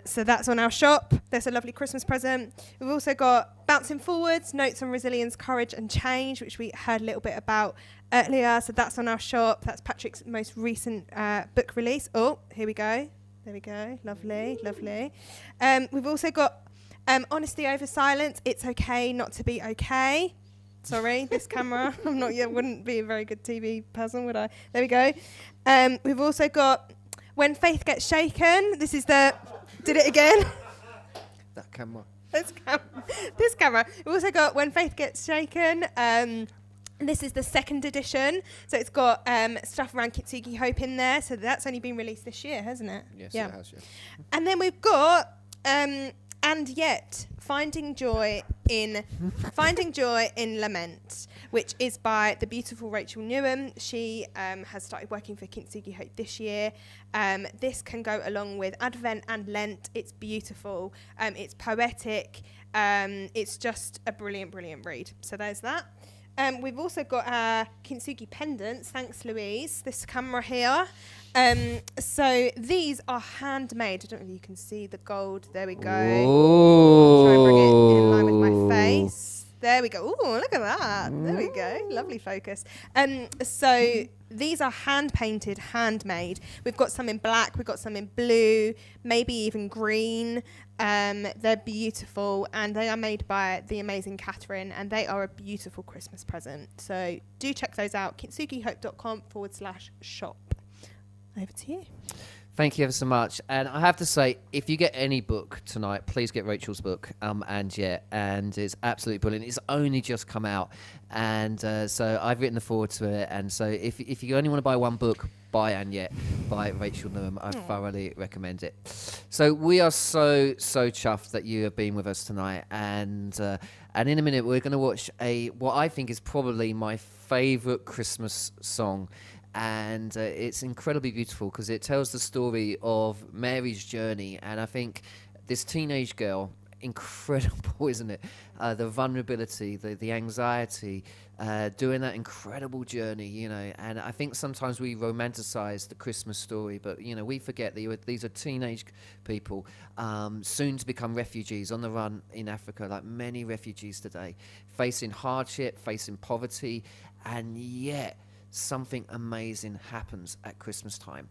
So that's on our shop. There's a lovely Christmas present. We've also got Bouncing Forwards, Notes on Resilience, Courage and Change, which we heard a little bit about earlier. So that's on our shop. That's Patrick's most recent book release. Oh, here we go. There we go. Lovely, lovely. We've also got Honesty Over Silence. It's okay not to be okay. Sorry, this camera. Wouldn't be a very good TV person, would I? There we go. We've also got When Faith Gets Shaken. This is did it again? That camera. This camera. We've also got When Faith Gets Shaken. This is the 2nd edition. So it's got stuff around Kintsugi Hope in there. So that's only been released this year, hasn't it? Yes, it has, yeah. And then we've got And Yet, Finding Joy in Lament, which is by the beautiful Rachel Newham. She has started working for Kintsugi Hope this year. This can go along with Advent and Lent. It's beautiful. It's poetic. It's just a brilliant, brilliant read. So there's that. We've also got our Kintsugi pendants. Thanks, Louise. This camera here. So these are handmade. I don't know if you can see the gold. There we go. Ooh. Try and bring it in line with my face. There we go. Ooh, look at that. There we go. Lovely focus. So these are hand painted, handmade. We've got some in black. We've got some in blue, maybe even green. They're beautiful, and they are made by the amazing Catherine, and they are a beautiful Christmas present. So do check those out. kintsugihope.com/shop. Over to you. Thank you ever so much. And I have to say, if you get any book tonight, please get Rachel's book, And Yet. And it's absolutely brilliant. It's only just come out. And so I've written the foreword to it. And so if you only want to buy one book, buy And Yet by Rachel Newham. I thoroughly recommend it. So we are so chuffed that you have been with us tonight. And And in a minute, we're going to watch what I think is probably my favourite Christmas song. And it's incredibly beautiful because it tells the story of Mary's journey. And I think this teenage girl, incredible, isn't it? The vulnerability, the anxiety, doing that incredible journey, you know. And I think sometimes we romanticize the Christmas story, but, you know, we forget that these are teenage people, soon to become refugees on the run in Africa, like many refugees today, facing hardship, facing poverty, and yet something amazing happens at Christmas time.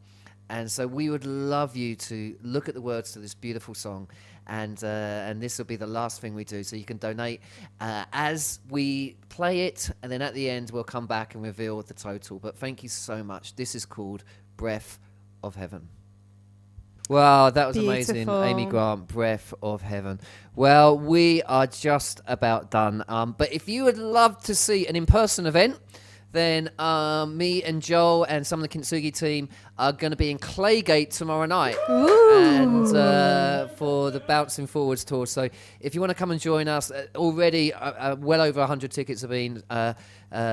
And so we would love you to look at the words to this beautiful song, and this will be the last thing we do, so you can donate as we play it, and then at the end we'll come back and reveal the total. But thank you so much. This is called Breath of Heaven. Wow, that was amazing. Amy Grant, Breath of Heaven. Well, we are just about done. But if you would love to see an in-person event, then me and Joel and some of the Kintsugi team are going to be in Claygate tomorrow night. And for the Bouncing Forwards tour. So if you want to come and join us, already well over 100 tickets have been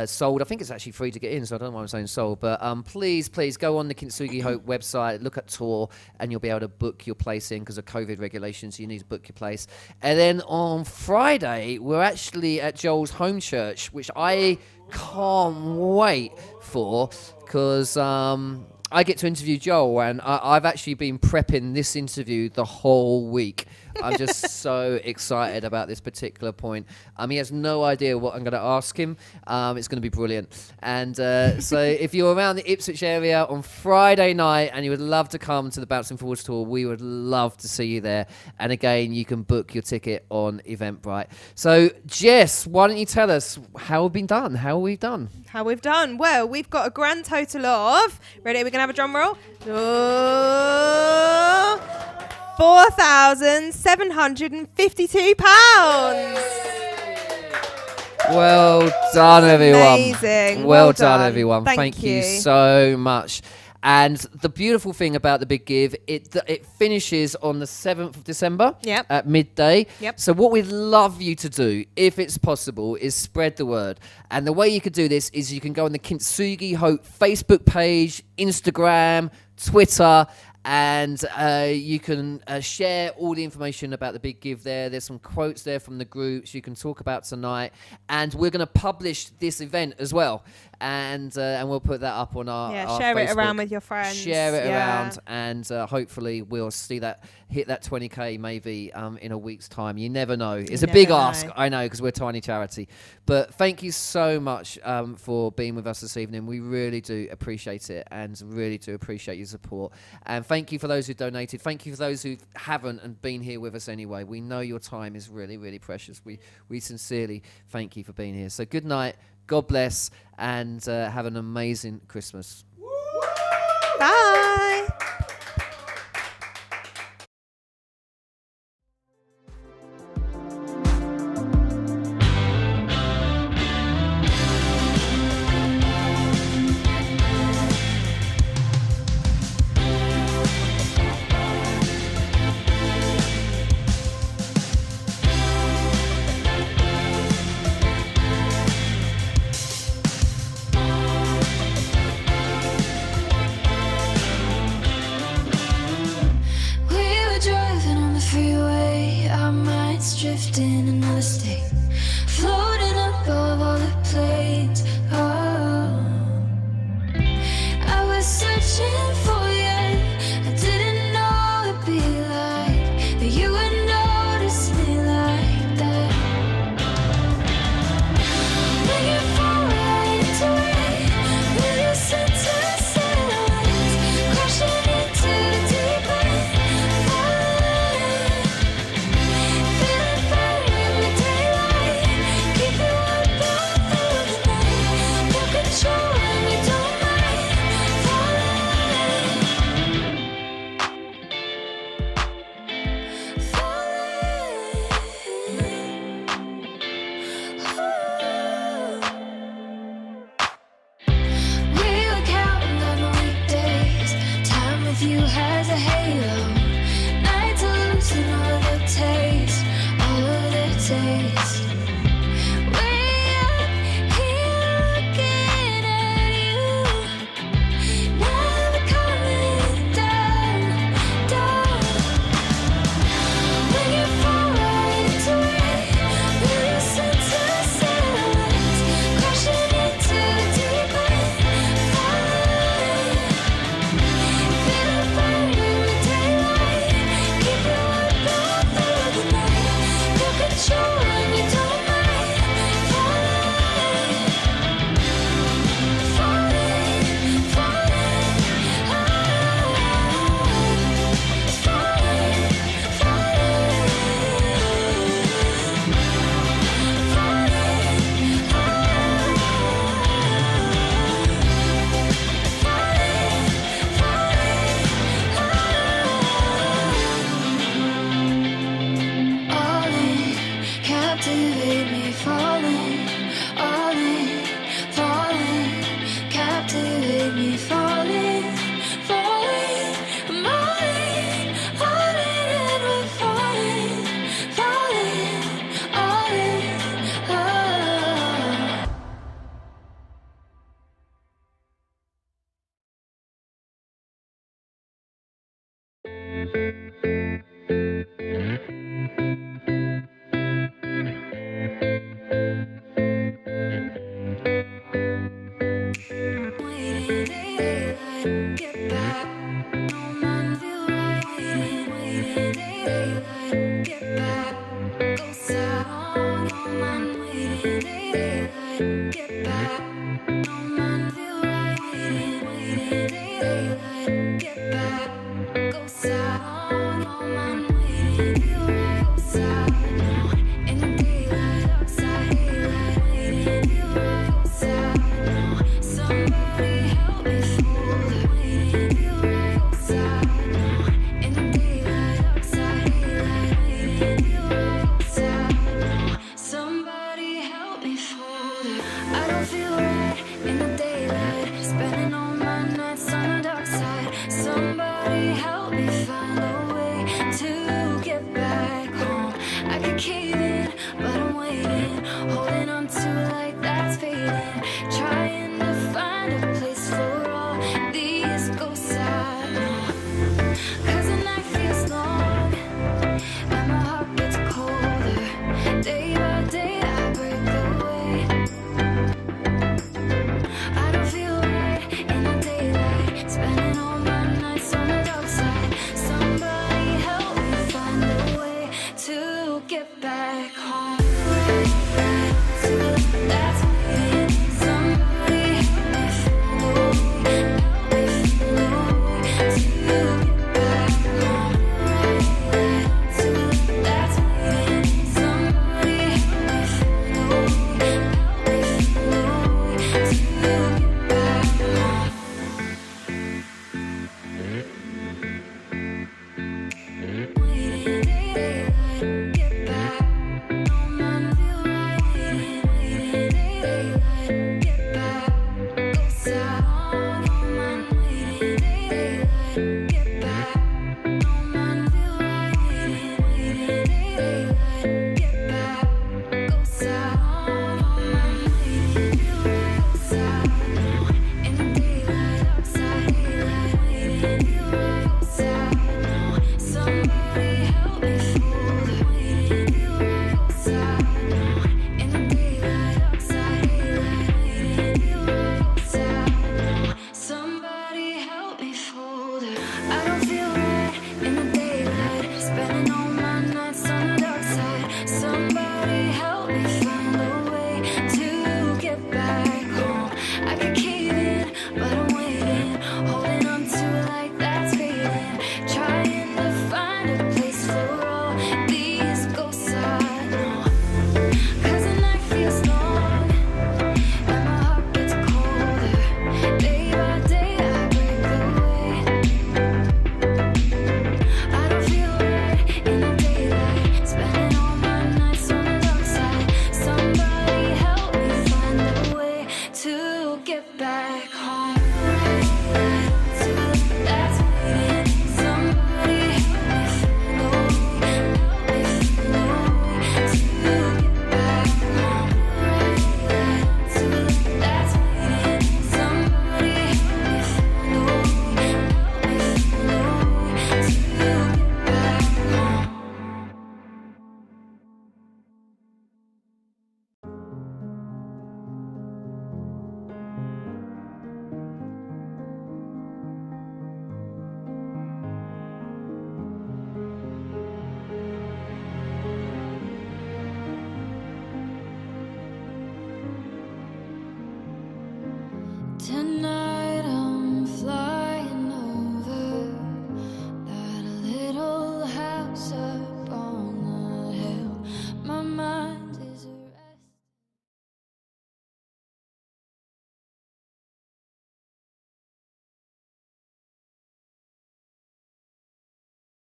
sold. I think it's actually free to get in, so I don't know why I'm saying sold. But please go on the Kintsugi Hope website, look at tour, and you'll be able to book your place in because of COVID regulations. So you need to book your place. And then on Friday, we're actually at Joel's home church, which I can't wait for, because I get to interview Joel, and I've actually been prepping this interview the whole week. I'm just so excited about this particular point. He has no idea what I'm going to ask him. It's going to be brilliant. And so if you're around the Ipswich area on Friday night and you would love to come to the Bouncing Forwards tour, we would love to see you there. And again, you can book your ticket on Eventbrite. So Jess, why don't you tell us how we've done? How we've done? Well, we've got a grand total of, ready, we're going to have a drum roll. £4,752. Well done, everyone. Amazing. Well done, everyone. Thank you so much. And the beautiful thing about the Big Give, it finishes on the 7th of December at midday. So what we'd love you to do, if it's possible, is spread the word. And the way you could do this is you can go on the Kintsugi Hope Facebook page, Instagram, Twitter, and you can share all the information about the Big Give there. There's some quotes there from the groups you can talk about tonight. And we're going to publish this event as well. And we'll put that up on our share Facebook. it around with your friends. Share it around, and hopefully we'll see that hit that 20k maybe in a week's time. You never know. It's a big ask, I know, because we're a tiny charity. But thank you so much for being with us this evening. We really do appreciate it, and really do appreciate your support. And thank you for those who donated. Thank you for those who haven't and been here with us anyway. We know your time is really, really precious. We sincerely thank you for being here. So good night. God bless, and have an amazing Christmas. Bye. get back